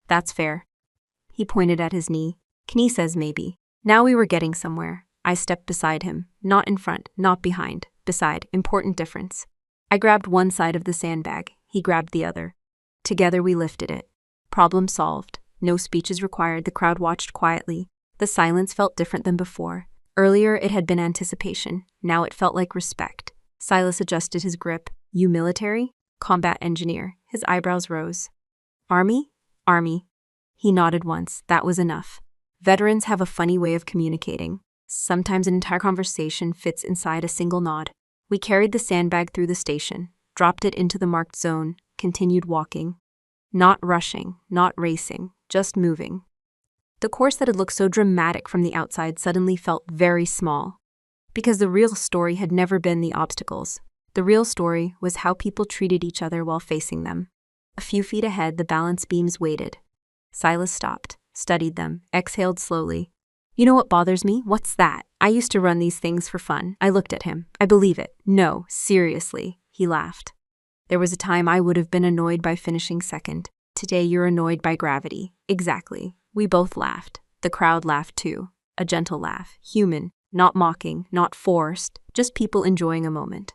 "That's fair." He pointed at his knee. "Knee says maybe." Now we were getting somewhere. I stepped beside him. Not in front, not behind. Beside. Important difference. I grabbed one side of the sandbag. He grabbed the other. Together we lifted it. Problem solved. No speeches required. The crowd watched quietly. The silence felt different than before. Earlier, it had been anticipation. Now it felt like respect. Silas adjusted his grip. You military? Combat engineer. His eyebrows rose. Army? Army. He nodded once. That was enough. Veterans have a funny way of communicating. Sometimes an entire conversation fits inside a single nod. We carried the sandbag through the station, dropped it into the marked zone, continued walking. Not rushing, not racing, just moving. The course that had looked so dramatic from the outside suddenly felt very small. Because the real story had never been the obstacles. The real story was how people treated each other while facing them. A few feet ahead, the balance beams waited. Silas stopped, studied them, exhaled slowly. You know what bothers me? What's that? I used to run these things for fun. I looked at him. I believe it. No, seriously. He laughed. There was a time I would have been annoyed by finishing second. Today you're annoyed by gravity. Exactly. We both laughed. The crowd laughed too. A gentle laugh. Human. Not mocking, not forced. Just people enjoying a moment.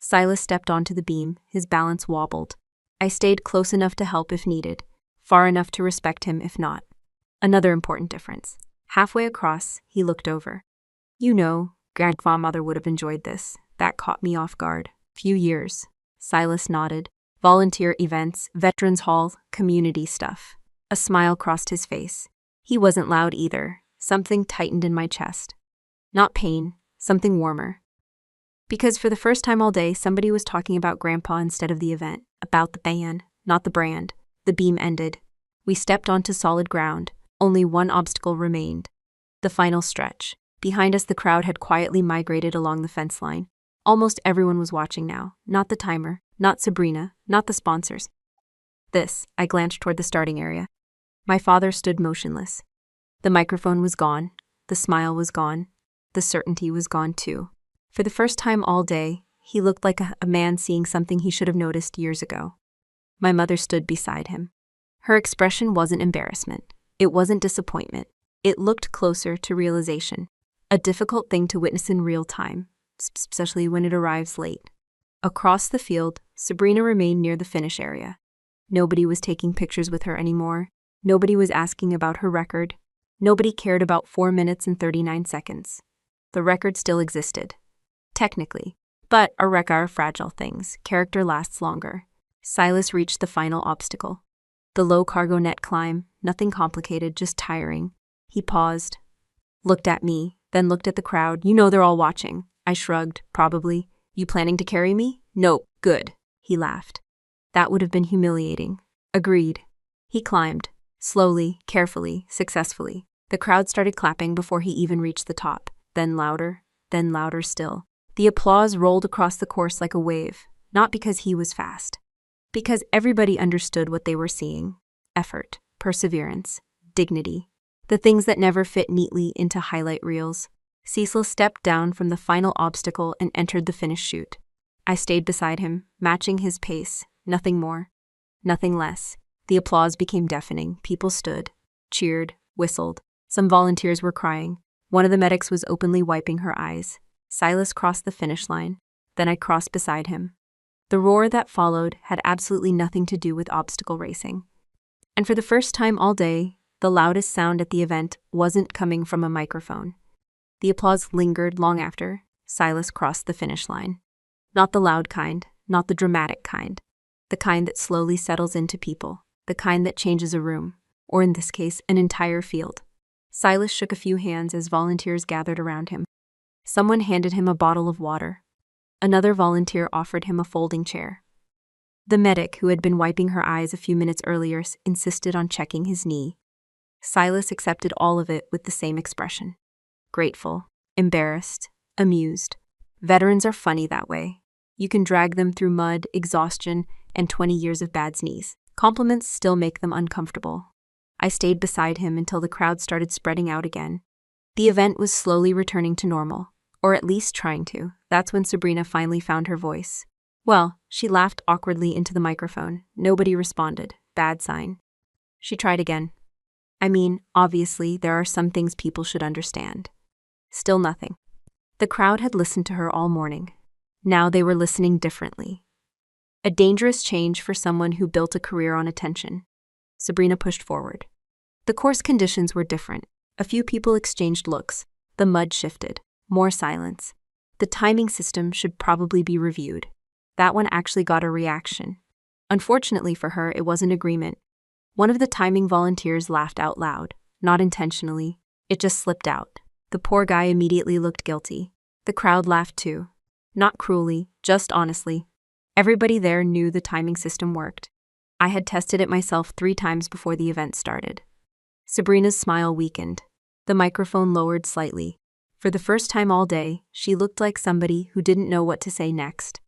Silas stepped onto the beam. His balance wobbled. I stayed close enough to help if needed. Far enough to respect him if not. Another important difference. Halfway across, he looked over. You know, grandmother would have enjoyed this. That caught me off guard. Few years. Silas nodded. Volunteer events, veterans hall, community stuff. A smile crossed his face. He wasn't loud either. Something tightened in my chest. Not pain, something warmer. Because for the first time all day, somebody was talking about Grandpa instead of the event. About the band, not the brand. The beam ended. We stepped onto solid ground. Only one obstacle remained. The final stretch. Behind us, the crowd had quietly migrated along the fence line. Almost everyone was watching now. Not the timer, not Sabrina, not the sponsors. I glanced toward the starting area. My father stood motionless. The microphone was gone. The smile was gone. The certainty was gone too. For the first time all day, he looked like a man seeing something he should have noticed years ago. My mother stood beside him. Her expression wasn't embarrassment. It wasn't disappointment. It looked closer to realization. A difficult thing to witness in real time, especially when it arrives late. Across the field, Sabrina remained near the finish area. Nobody was taking pictures with her anymore. Nobody was asking about her record. Nobody cared about 4 minutes and 39 seconds. The record still existed. Technically. But a record are fragile things. Character lasts longer. Silas reached the final obstacle. The low cargo net climb, nothing complicated, just tiring. He paused, looked at me, then looked at the crowd. You know they're all watching. I shrugged, probably. You planning to carry me? Nope, good. He laughed. That would have been humiliating. Agreed. He climbed, slowly, carefully, successfully. The crowd started clapping before he even reached the top. Then louder still. The applause rolled across the course like a wave, not because he was fast. Because everybody understood what they were seeing. Effort, perseverance, dignity. The things that never fit neatly into highlight reels. Cecil stepped down from the final obstacle and entered the finish chute. I stayed beside him, matching his pace, nothing more, nothing less. The applause became deafening. People stood, cheered, whistled. Some volunteers were crying. One of the medics was openly wiping her eyes. Silas crossed the finish line. Then I crossed beside him. The roar that followed had absolutely nothing to do with obstacle racing. And for the first time all day, the loudest sound at the event wasn't coming from a microphone. The applause lingered long after Silas crossed the finish line. Not the loud kind, not the dramatic kind. The kind that slowly settles into people. The kind that changes a room, or in this case, an entire field. Silas shook a few hands as volunteers gathered around him. Someone handed him a bottle of water. Another volunteer offered him a folding chair. The medic, who had been wiping her eyes a few minutes earlier, insisted on checking his knee. Silas accepted all of it with the same expression. Grateful, embarrassed, amused. Veterans are funny that way. You can drag them through mud, exhaustion, and 20 years of bad knees. Compliments still make them uncomfortable. I stayed beside him until the crowd started spreading out again. The event was slowly returning to normal, or at least trying to. That's when Sabrina finally found her voice. Well, she laughed awkwardly into the microphone. Nobody responded. Bad sign. She tried again. I mean, obviously, there are some things people should understand. Still nothing. The crowd had listened to her all morning. Now they were listening differently. A dangerous change for someone who built a career on attention. Sabrina pushed forward. The course conditions were different. A few people exchanged looks. The mud shifted. More silence. The timing system should probably be reviewed. That one actually got a reaction. Unfortunately for her, it wasn't agreement. One of the timing volunteers laughed out loud. Not intentionally. It just slipped out. The poor guy immediately looked guilty. The crowd laughed too. Not cruelly, just honestly. Everybody there knew the timing system worked. I had tested it myself 3 times before the event started. Sabrina's smile weakened. The microphone lowered slightly. For the first time all day, she looked like somebody who didn't know what to say next.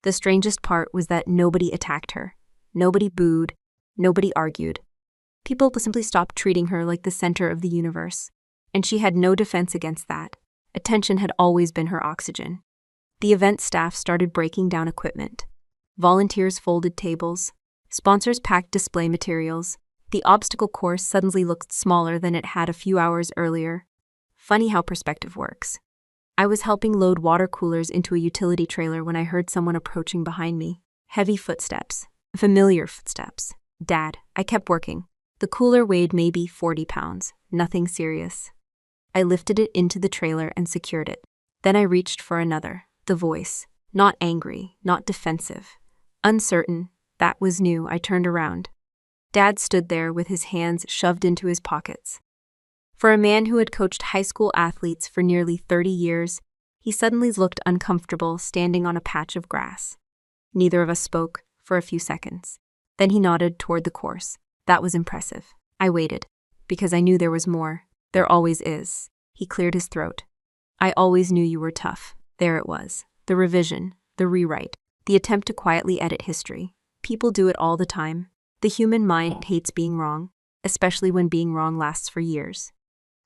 The strangest part was that nobody attacked her. Nobody booed. Nobody argued. People simply stopped treating her like the center of the universe. And she had no defense against that. Attention had always been her oxygen. The event staff started breaking down equipment. Volunteers folded tables. Sponsors packed display materials. The obstacle course suddenly looked smaller than it had a few hours earlier. Funny how perspective works. I was helping load water coolers into a utility trailer when I heard someone approaching behind me. Heavy footsteps. Familiar footsteps. Dad. I kept working. The cooler weighed maybe 40 pounds. Nothing serious. I lifted it into the trailer and secured it. Then I reached for another. The voice. Not angry. Not defensive. Uncertain. That was new. I turned around. Dad stood there with his hands shoved into his pockets. For a man who had coached high school athletes for nearly 30 years, he suddenly looked uncomfortable standing on a patch of grass. Neither of us spoke for a few seconds. Then he nodded toward the course. That was impressive. I waited, because I knew there was more. There always is. He cleared his throat. I always knew you were tough. There it was. The revision, the rewrite, the attempt to quietly edit history. People do it all the time. The human mind hates being wrong, especially when being wrong lasts for years.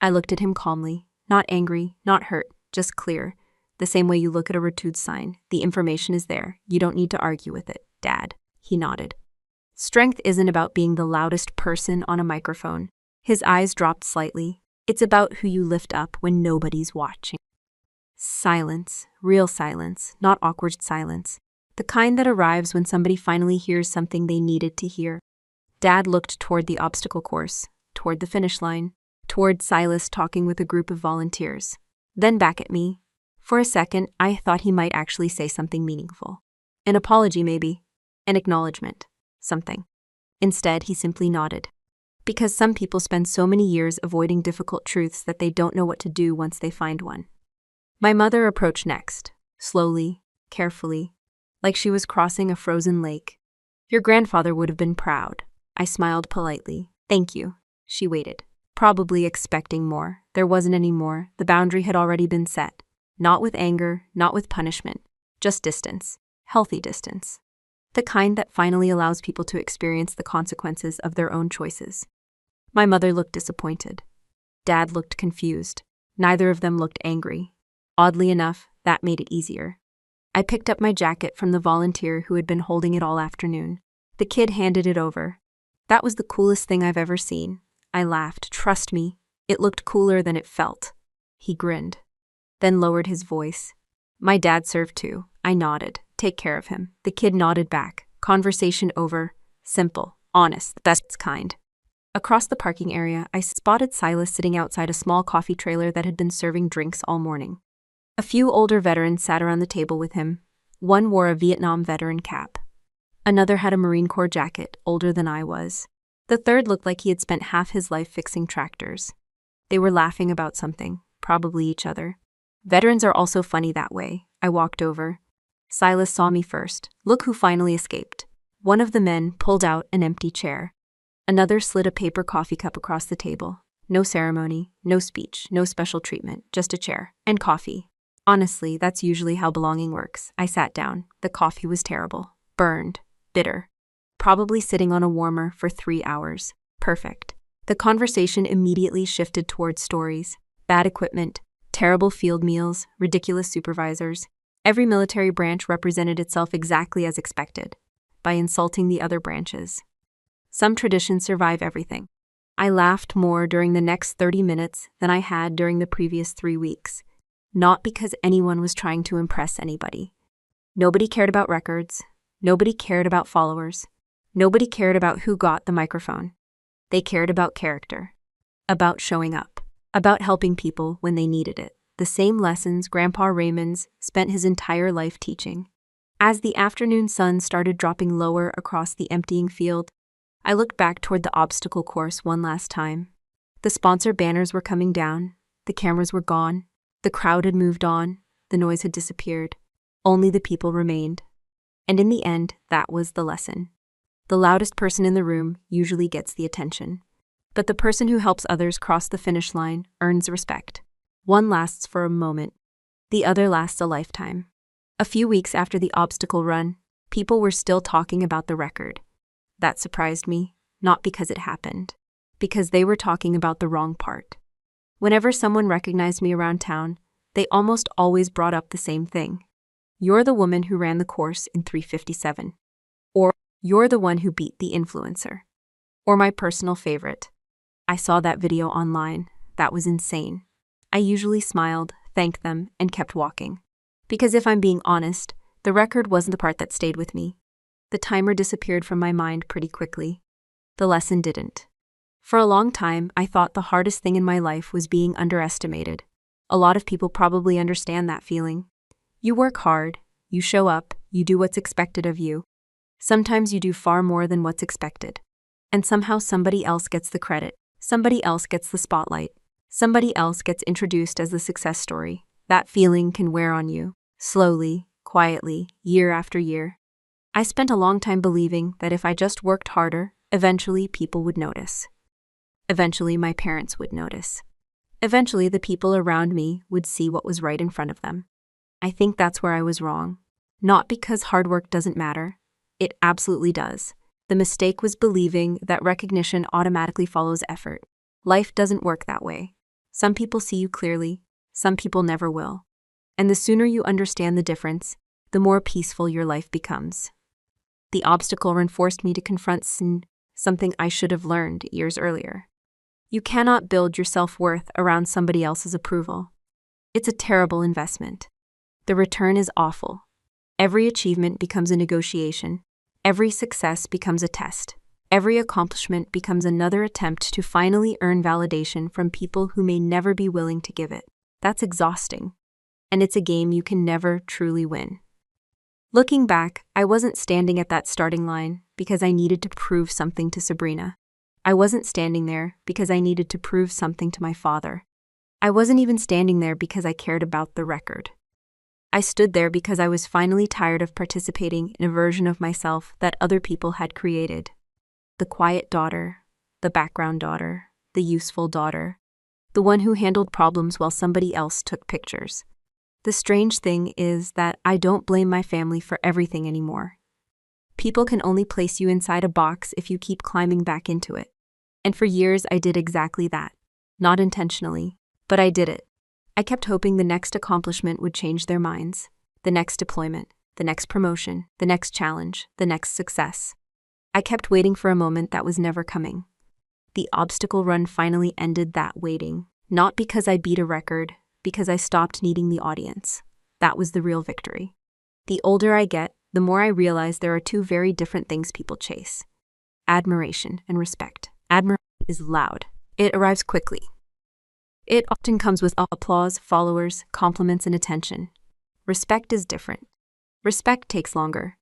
I looked at him calmly, not angry, not hurt, just clear. The same way you look at a Ratude sign. The information is there. You don't need to argue with it, Dad. He nodded. Strength isn't about being the loudest person on a microphone. His eyes dropped slightly. It's about who you lift up when nobody's watching. Silence, real silence, not awkward silence. The kind that arrives when somebody finally hears something they needed to hear. Dad looked toward the obstacle course, toward the finish line, toward Silas talking with a group of volunteers. Then back at me. For a second, I thought he might actually say something meaningful. An apology maybe. An acknowledgement. Something. Instead, he simply nodded. Because some people spend so many years avoiding difficult truths that they don't know what to do once they find one. My mother approached next, slowly, carefully, like she was crossing a frozen lake. Your grandfather would have been proud. I smiled politely. Thank you. She waited, probably expecting more. There wasn't any more. The boundary had already been set. Not with anger, not with punishment. Just distance. Healthy distance. The kind that finally allows people to experience the consequences of their own choices. My mother looked disappointed. Dad looked confused. Neither of them looked angry. Oddly enough, that made it easier. I picked up my jacket from the volunteer who had been holding it all afternoon. The kid handed it over. That was the coolest thing I've ever seen. I laughed. Trust me, it looked cooler than it felt. He grinned, then lowered his voice. My dad served too. I nodded. Take care of him. The kid nodded back. Conversation over. Simple. Honest. The best kind. Across the parking area, I spotted Silas sitting outside a small coffee trailer that had been serving drinks all morning. A few older veterans sat around the table with him. One wore a Vietnam veteran cap. Another had a Marine Corps jacket, older than I was. The third looked like he had spent half his life fixing tractors. They were laughing about something, probably each other. Veterans are also funny that way. I walked over. Silas saw me first. Look who finally escaped. One of the men pulled out an empty chair. Another slid a paper coffee cup across the table. No ceremony, no speech, no special treatment, just a chair and coffee. Honestly, that's usually how belonging works. I sat down. The coffee was terrible. Burned. Bitter. Probably sitting on a warmer for 3 hours. Perfect. The conversation immediately shifted towards stories. Bad equipment. Terrible field meals. Ridiculous supervisors. Every military branch represented itself exactly as expected, by insulting the other branches. Some traditions survive everything. I laughed more during the next 30 minutes than I had during the previous 3 weeks. Not because anyone was trying to impress anybody. Nobody cared about records. Nobody cared about followers. Nobody cared about who got the microphone. They cared about character. about showing up, about helping people when they needed it. The same lessons Grandpa Raymond's spent his entire life teaching. As the afternoon sun started dropping lower across the emptying field, I looked back toward the obstacle course one last time. The sponsor banners were coming down, the cameras were gone, the crowd had moved on, the noise had disappeared. Only the people remained. And in the end, that was the lesson. The loudest person in the room usually gets the attention. But the person who helps others cross the finish line earns respect. One lasts for a moment. The other lasts a lifetime. A few weeks after the obstacle run, people were still talking about the record. That surprised me, not because it happened, because they were talking about the wrong part. Whenever someone recognized me around town, they almost always brought up the same thing. You're the woman who ran the course in 3:57. Or, you're the one who beat the influencer. Or my personal favorite. I saw that video online. That was insane. I usually smiled, thanked them, and kept walking. Because if I'm being honest, the record wasn't the part that stayed with me. The timer disappeared from my mind pretty quickly. The lesson didn't. For a long time, I thought the hardest thing in my life was being underestimated. A lot of people probably understand that feeling. You work hard, you show up, you do what's expected of you. Sometimes you do far more than what's expected. And somehow somebody else gets the credit. Somebody else gets the spotlight. Somebody else gets introduced as the success story. That feeling can wear on you, slowly, quietly, year after year. I spent a long time believing that if I just worked harder, eventually people would notice. Eventually my parents would notice. Eventually the people around me would see what was right in front of them. I think that's where I was wrong. Not because hard work doesn't matter. It absolutely does. The mistake was believing that recognition automatically follows effort. Life doesn't work that way. Some people see you clearly, some people never will. And the sooner you understand the difference, the more peaceful your life becomes. The obstacle run forced me to confront something I should have learned years earlier. You cannot build your self-worth around somebody else's approval. It's a terrible investment. The return is awful. Every achievement becomes a negotiation. Every success becomes a test. Every accomplishment becomes another attempt to finally earn validation from people who may never be willing to give it. That's exhausting. And it's a game you can never truly win. Looking back, I wasn't standing at that starting line because I needed to prove something to Sabrina. I wasn't standing there because I needed to prove something to my father. I wasn't even standing there because I cared about the record. I stood there because I was finally tired of participating in a version of myself that other people had created. The quiet daughter, the background daughter, the useful daughter, the one who handled problems while somebody else took pictures. The strange thing is that I don't blame my family for everything anymore. People can only place you inside a box if you keep climbing back into it. And for years I did exactly that. Not intentionally, but I did it. I kept hoping the next accomplishment would change their minds. The next deployment, the next promotion, the next challenge, the next success. I kept waiting for a moment that was never coming. The obstacle run finally ended that waiting, not because I beat a record, because I stopped needing the audience. That was the real victory. The older I get, the more I realize there are two very different things people chase: admiration and respect. Admiration is loud. It arrives quickly. It often comes with applause, followers, compliments, and attention. Respect is different. Respect takes longer.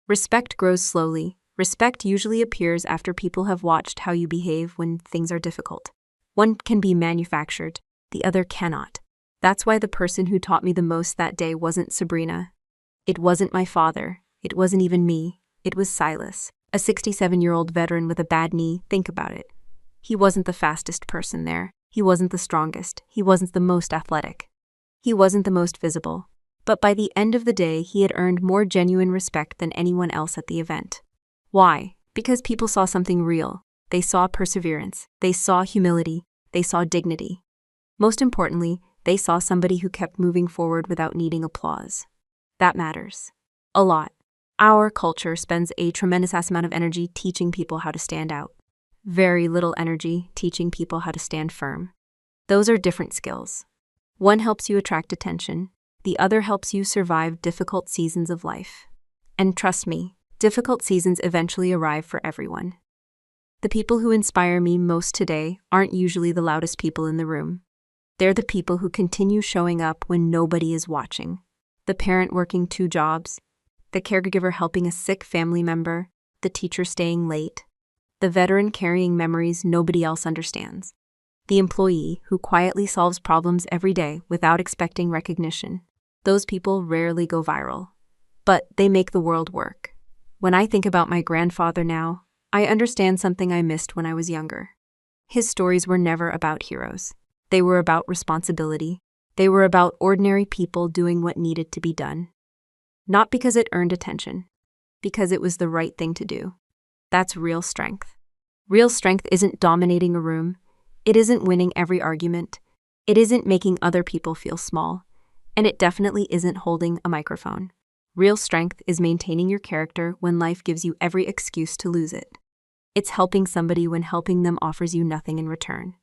Respect grows slowly. Respect usually appears after people have watched how you behave when things are difficult. One can be manufactured, the other cannot. That's why the person who taught me the most that day wasn't Sabrina. It wasn't my father. It wasn't even me. It was Silas, a 67-year-old veteran with a bad knee. Think about it. He wasn't the fastest person there. He wasn't the strongest. He wasn't the most athletic. He wasn't the most visible. But by the end of the day, he had earned more genuine respect than anyone else at the event. Why? Because people saw something real. They saw perseverance. They saw humility. They saw dignity. Most importantly, they saw somebody who kept moving forward without needing applause. That matters. A lot. Our culture spends a tremendous amount of energy teaching people how to stand out. Very little energy teaching people how to stand firm. Those are different skills. One helps you attract attention. The other helps you survive difficult seasons of life. And trust me, difficult seasons eventually arrive for everyone. The people who inspire me most today aren't usually the loudest people in the room. They're the people who continue showing up when nobody is watching. The parent working 2 jobs, the caregiver helping a sick family member, the teacher staying late, the veteran carrying memories nobody else understands, the employee who quietly solves problems every day without expecting recognition. Those people rarely go viral, but they make the world work. When I think about my grandfather now, I understand something I missed when I was younger. His stories were never about heroes. They were about responsibility. They were about ordinary people doing what needed to be done. Not because it earned attention, because it was the right thing to do. That's real strength. Real strength isn't dominating a room. It isn't winning every argument. It isn't making other people feel small. And it definitely isn't holding a microphone. Real strength is maintaining your character when life gives you every excuse to lose it. It's helping somebody when helping them offers you nothing in return.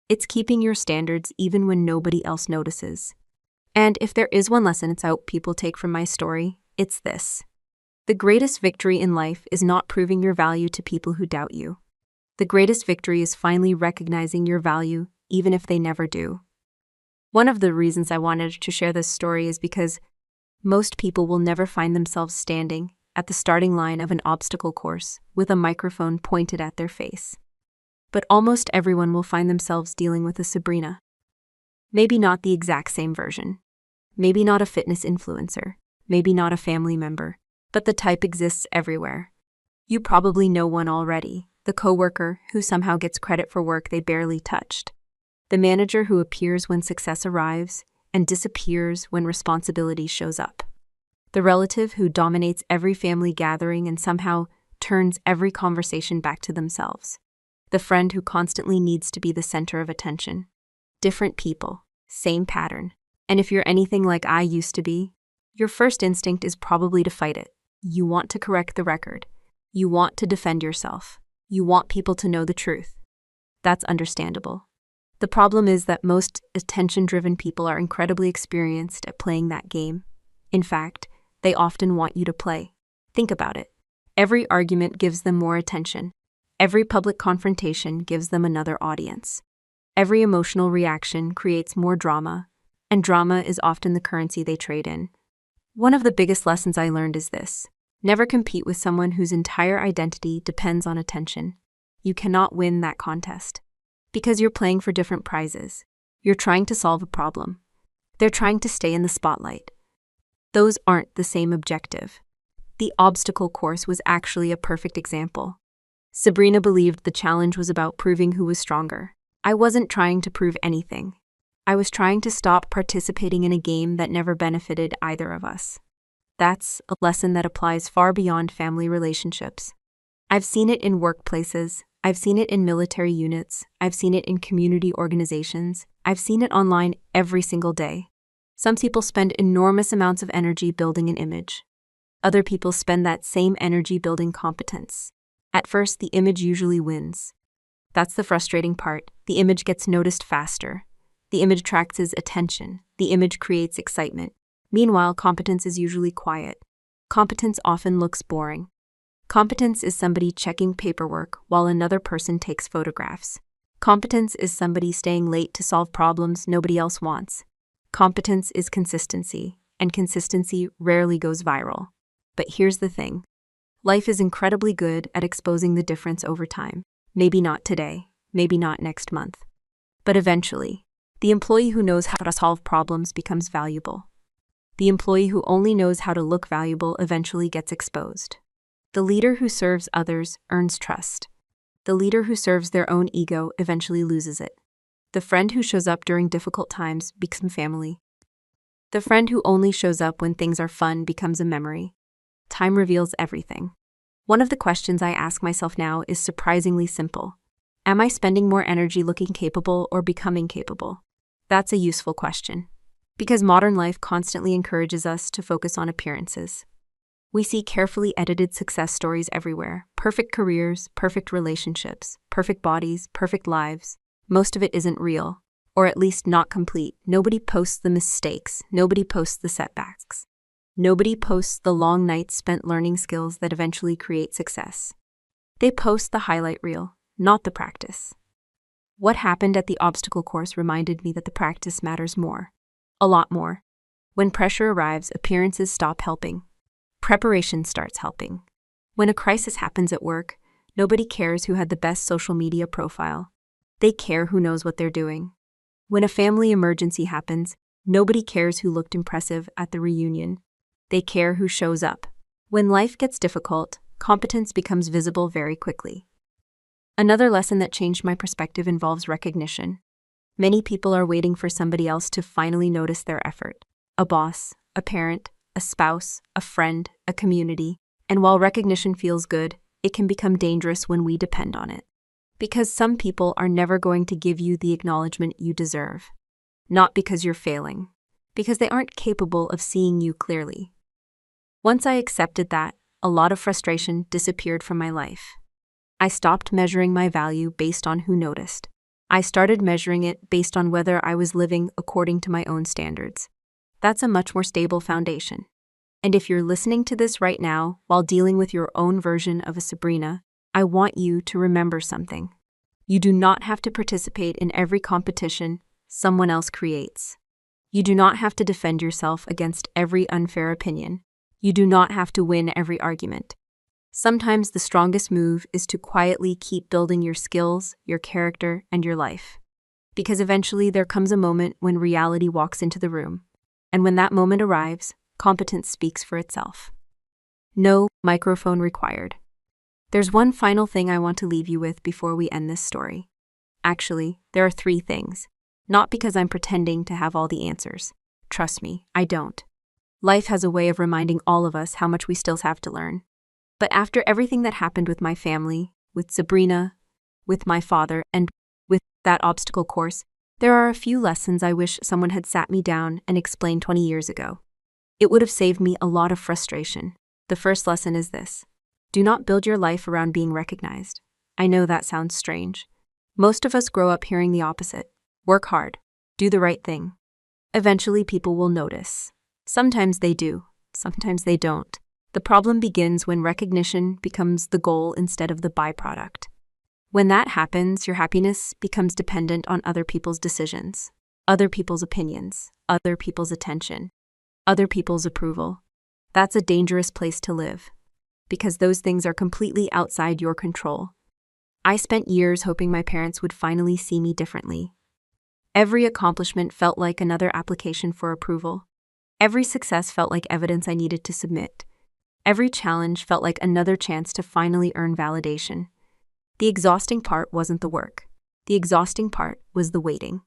It's keeping your standards even when nobody else notices. And if there is one lesson it's out people take from my story, it's this. The greatest victory in life is not proving your value to people who doubt you. The greatest victory is finally recognizing your value, even if they never do. One of the reasons I wanted to share this story is because most people will never find themselves standing at the starting line of an obstacle course with a microphone pointed at their face. But almost everyone will find themselves dealing with a Sabrina. Maybe not the exact same version. Maybe not a fitness influencer. Maybe not a family member. But the type exists everywhere. You probably know one already. The coworker who somehow gets credit for work they barely touched. The manager who appears when success arrives and disappears when responsibility shows up. The relative who dominates every family gathering and somehow turns every conversation back to themselves. The friend who constantly needs to be the center of attention. Different people, same pattern. And if you're anything like I used to be, your first instinct is probably to fight it. You want to correct the record. You want to defend yourself. You want people to know the truth. That's understandable. The problem is that most attention-driven people are incredibly experienced at playing that game. In fact, they often want you to play. Think about it. Every argument gives them more attention. Every public confrontation gives them another audience. Every emotional reaction creates more drama, and drama is often the currency they trade in. One of the biggest lessons I learned is this. Never compete with someone whose entire identity depends on attention. You cannot win that contest. Because you're playing for different prizes. You're trying to solve a problem. They're trying to stay in the spotlight. Those aren't the same objective. The obstacle course was actually a perfect example. Sabrina believed the challenge was about proving who was stronger. I wasn't trying to prove anything. I was trying to stop participating in a game that never benefited either of us. That's a lesson that applies far beyond family relationships. I've seen it in workplaces. I've seen it in military units. I've seen it in community organizations. I've seen it online every single day. Some people spend enormous amounts of energy building an image. Other people spend that same energy building competence. At first, the image usually wins. That's the frustrating part. The image gets noticed faster. The image attracts attention. The image creates excitement. Meanwhile, competence is usually quiet. Competence often looks boring. Competence is somebody checking paperwork while another person takes photographs. Competence is somebody staying late to solve problems nobody else wants. Competence is consistency, and consistency rarely goes viral. But here's the thing. Life is incredibly good at exposing the difference over time. Maybe not today, maybe not next month. But eventually, the employee who knows how to solve problems becomes valuable. The employee who only knows how to look valuable eventually gets exposed. The leader who serves others earns trust. The leader who serves their own ego eventually loses it. The friend who shows up during difficult times becomes family. The friend who only shows up when things are fun becomes a memory. Time reveals everything. One of the questions I ask myself now is surprisingly simple. Am I spending more energy looking capable or becoming capable? That's a useful question. Because modern life constantly encourages us to focus on appearances. We see carefully edited success stories everywhere. Perfect careers, perfect relationships, perfect bodies, perfect lives. Most of it isn't real, or at least not complete. Nobody posts the mistakes. Nobody posts the setbacks. Nobody posts the long nights spent learning skills that eventually create success. They post the highlight reel, not the practice. What happened at the obstacle course reminded me that the practice matters more. A lot more. When pressure arrives, appearances stop helping. Preparation starts helping. When a crisis happens at work, nobody cares who had the best social media profile. They care who knows what they're doing. When a family emergency happens, nobody cares who looked impressive at the reunion. They care who shows up. When life gets difficult, competence becomes visible very quickly. Another lesson that changed my perspective involves recognition. Many people are waiting for somebody else to finally notice their effort. A boss, a parent, a spouse, a friend, a community. And while recognition feels good, it can become dangerous when we depend on it. Because some people are never going to give you the acknowledgement you deserve. Not because you're failing, because they aren't capable of seeing you clearly. Once I accepted that, a lot of frustration disappeared from my life. I stopped measuring my value based on who noticed. I started measuring it based on whether I was living according to my own standards. That's a much more stable foundation. And if you're listening to this right now while dealing with your own version of a Sabrina, I want you to remember something. You do not have to participate in every competition someone else creates. You do not have to defend yourself against every unfair opinion. You do not have to win every argument. Sometimes the strongest move is to quietly keep building your skills, your character, and your life. Because eventually there comes a moment when reality walks into the room. And when that moment arrives, competence speaks for itself. No microphone required. There's one final thing I want to leave you with before we end this story. Actually, there are 3 things. Not because I'm pretending to have all the answers. Trust me, I don't. Life has a way of reminding all of us how much we still have to learn. But after everything that happened with my family, with Sabrina, with my father, and with that obstacle course, there are a few lessons I wish someone had sat me down and explained 20 years ago. It would have saved me a lot of frustration. The first lesson is this. Do not build your life around being recognized. I know that sounds strange. Most of us grow up hearing the opposite. Work hard. Do the right thing. Eventually people will notice. Sometimes they do. Sometimes they don't. The problem begins when recognition becomes the goal instead of the byproduct. When that happens, your happiness becomes dependent on other people's decisions, other people's opinions, other people's attention, other people's approval. That's a dangerous place to live, because those things are completely outside your control. I spent years hoping my parents would finally see me differently. Every accomplishment felt like another application for approval. Every success felt like evidence I needed to submit. Every challenge felt like another chance to finally earn validation. The exhausting part wasn't the work. The exhausting part was the waiting.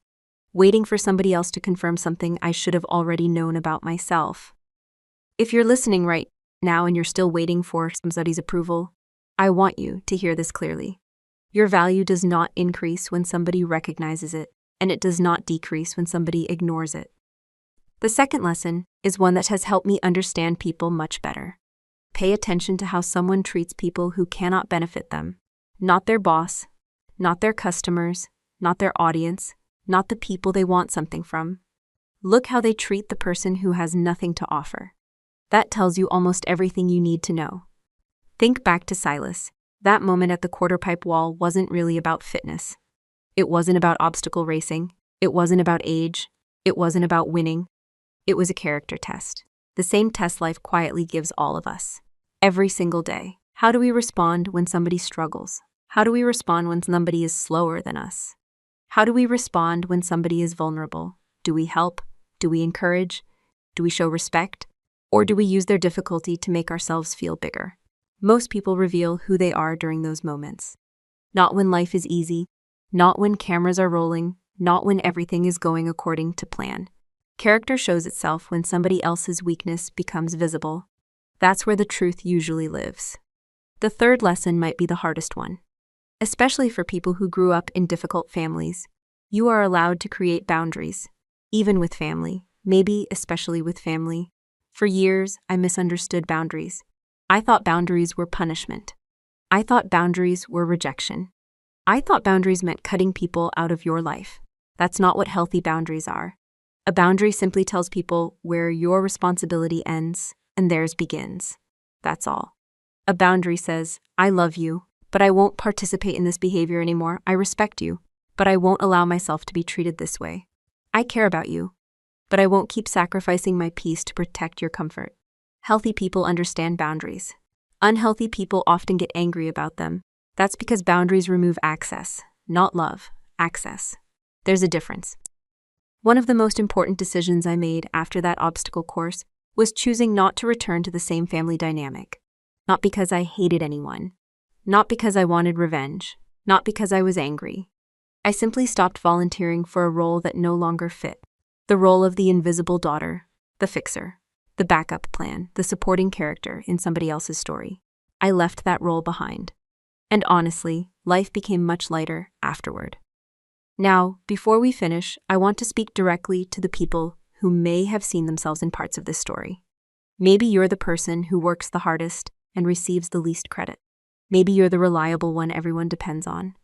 Waiting for somebody else to confirm something I should have already known about myself. If you're listening right now and you're still waiting for somebody's approval, I want you to hear this clearly. Your value does not increase when somebody recognizes it, and it does not decrease when somebody ignores it. The second lesson is one that has helped me understand people much better. Pay attention to how someone treats people who cannot benefit them. Not their boss, not their customers, not their audience, not the people they want something from. Look how they treat the person who has nothing to offer. That tells you almost everything you need to know. Think back to Silas. That moment at the quarter-pipe wall wasn't really about fitness. It wasn't about obstacle racing. It wasn't about age. It wasn't about winning. It was a character test. The same test life quietly gives all of us. Every single day. How do we respond when somebody struggles? How do we respond when somebody is slower than us? How do we respond when somebody is vulnerable? Do we help? Do we encourage? Do we show respect? Or do we use their difficulty to make ourselves feel bigger? Most people reveal who they are during those moments. Not when life is easy, not when cameras are rolling, not when everything is going according to plan. Character shows itself when somebody else's weakness becomes visible. That's where the truth usually lives. The third lesson might be the hardest one. Especially for people who grew up in difficult families. You are allowed to create boundaries, even with family, maybe especially with family. For years, I misunderstood boundaries. I thought boundaries were punishment. I thought boundaries were rejection. I thought boundaries meant cutting people out of your life. That's not what healthy boundaries are. A boundary simply tells people where your responsibility ends and theirs begins. That's all. A boundary says, I love you, but I won't participate in this behavior anymore. I respect you, but I won't allow myself to be treated this way. I care about you, but I won't keep sacrificing my peace to protect your comfort. Healthy people understand boundaries. Unhealthy people often get angry about them. That's because boundaries remove access, not love, access. There's a difference. One of the most important decisions I made after that obstacle course was choosing not to return to the same family dynamic. Not because I hated anyone, not because I wanted revenge, not because I was angry. I simply stopped volunteering for a role that no longer fit. The role of the invisible daughter, the fixer, the backup plan, the supporting character in somebody else's story. I left that role behind. And honestly, life became much lighter afterward. Now, before we finish, I want to speak directly to the people who may have seen themselves in parts of this story. Maybe you're the person who works the hardest and receives the least credit. Maybe you're the reliable one everyone depends on.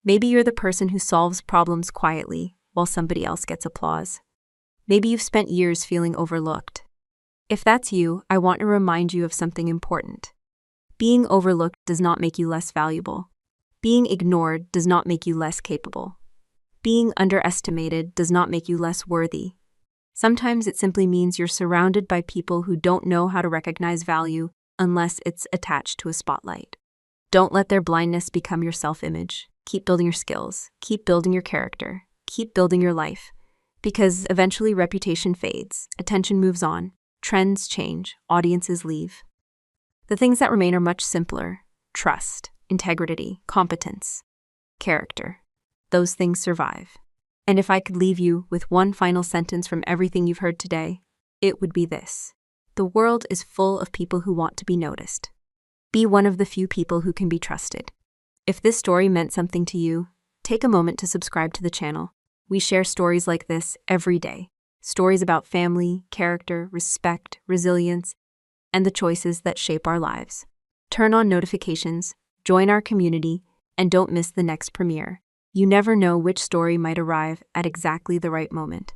Maybe you're the person who solves problems quietly while somebody else gets applause. Maybe you've spent years feeling overlooked. If that's you, I want to remind you of something important. Being overlooked does not make you less valuable. Being ignored does not make you less capable. Being underestimated does not make you less worthy. Sometimes it simply means you're surrounded by people who don't know how to recognize value unless it's attached to a spotlight. Don't let their blindness become your self-image. Keep building your skills. Keep building your character. Keep building your life. Because eventually reputation fades, attention moves on, trends change, audiences leave. The things that remain are much simpler: trust, integrity, competence, character. Those things survive. And if I could leave you with one final sentence from everything you've heard today, it would be this: the world is full of people who want to be noticed. Be one of the few people who can be trusted. If this story meant something to you, take a moment to subscribe to the channel. We share stories like this every day. Stories about family, character, respect, resilience, and the choices that shape our lives. Turn on notifications, join our community, and don't miss the next premiere. You never know which story might arrive at exactly the right moment.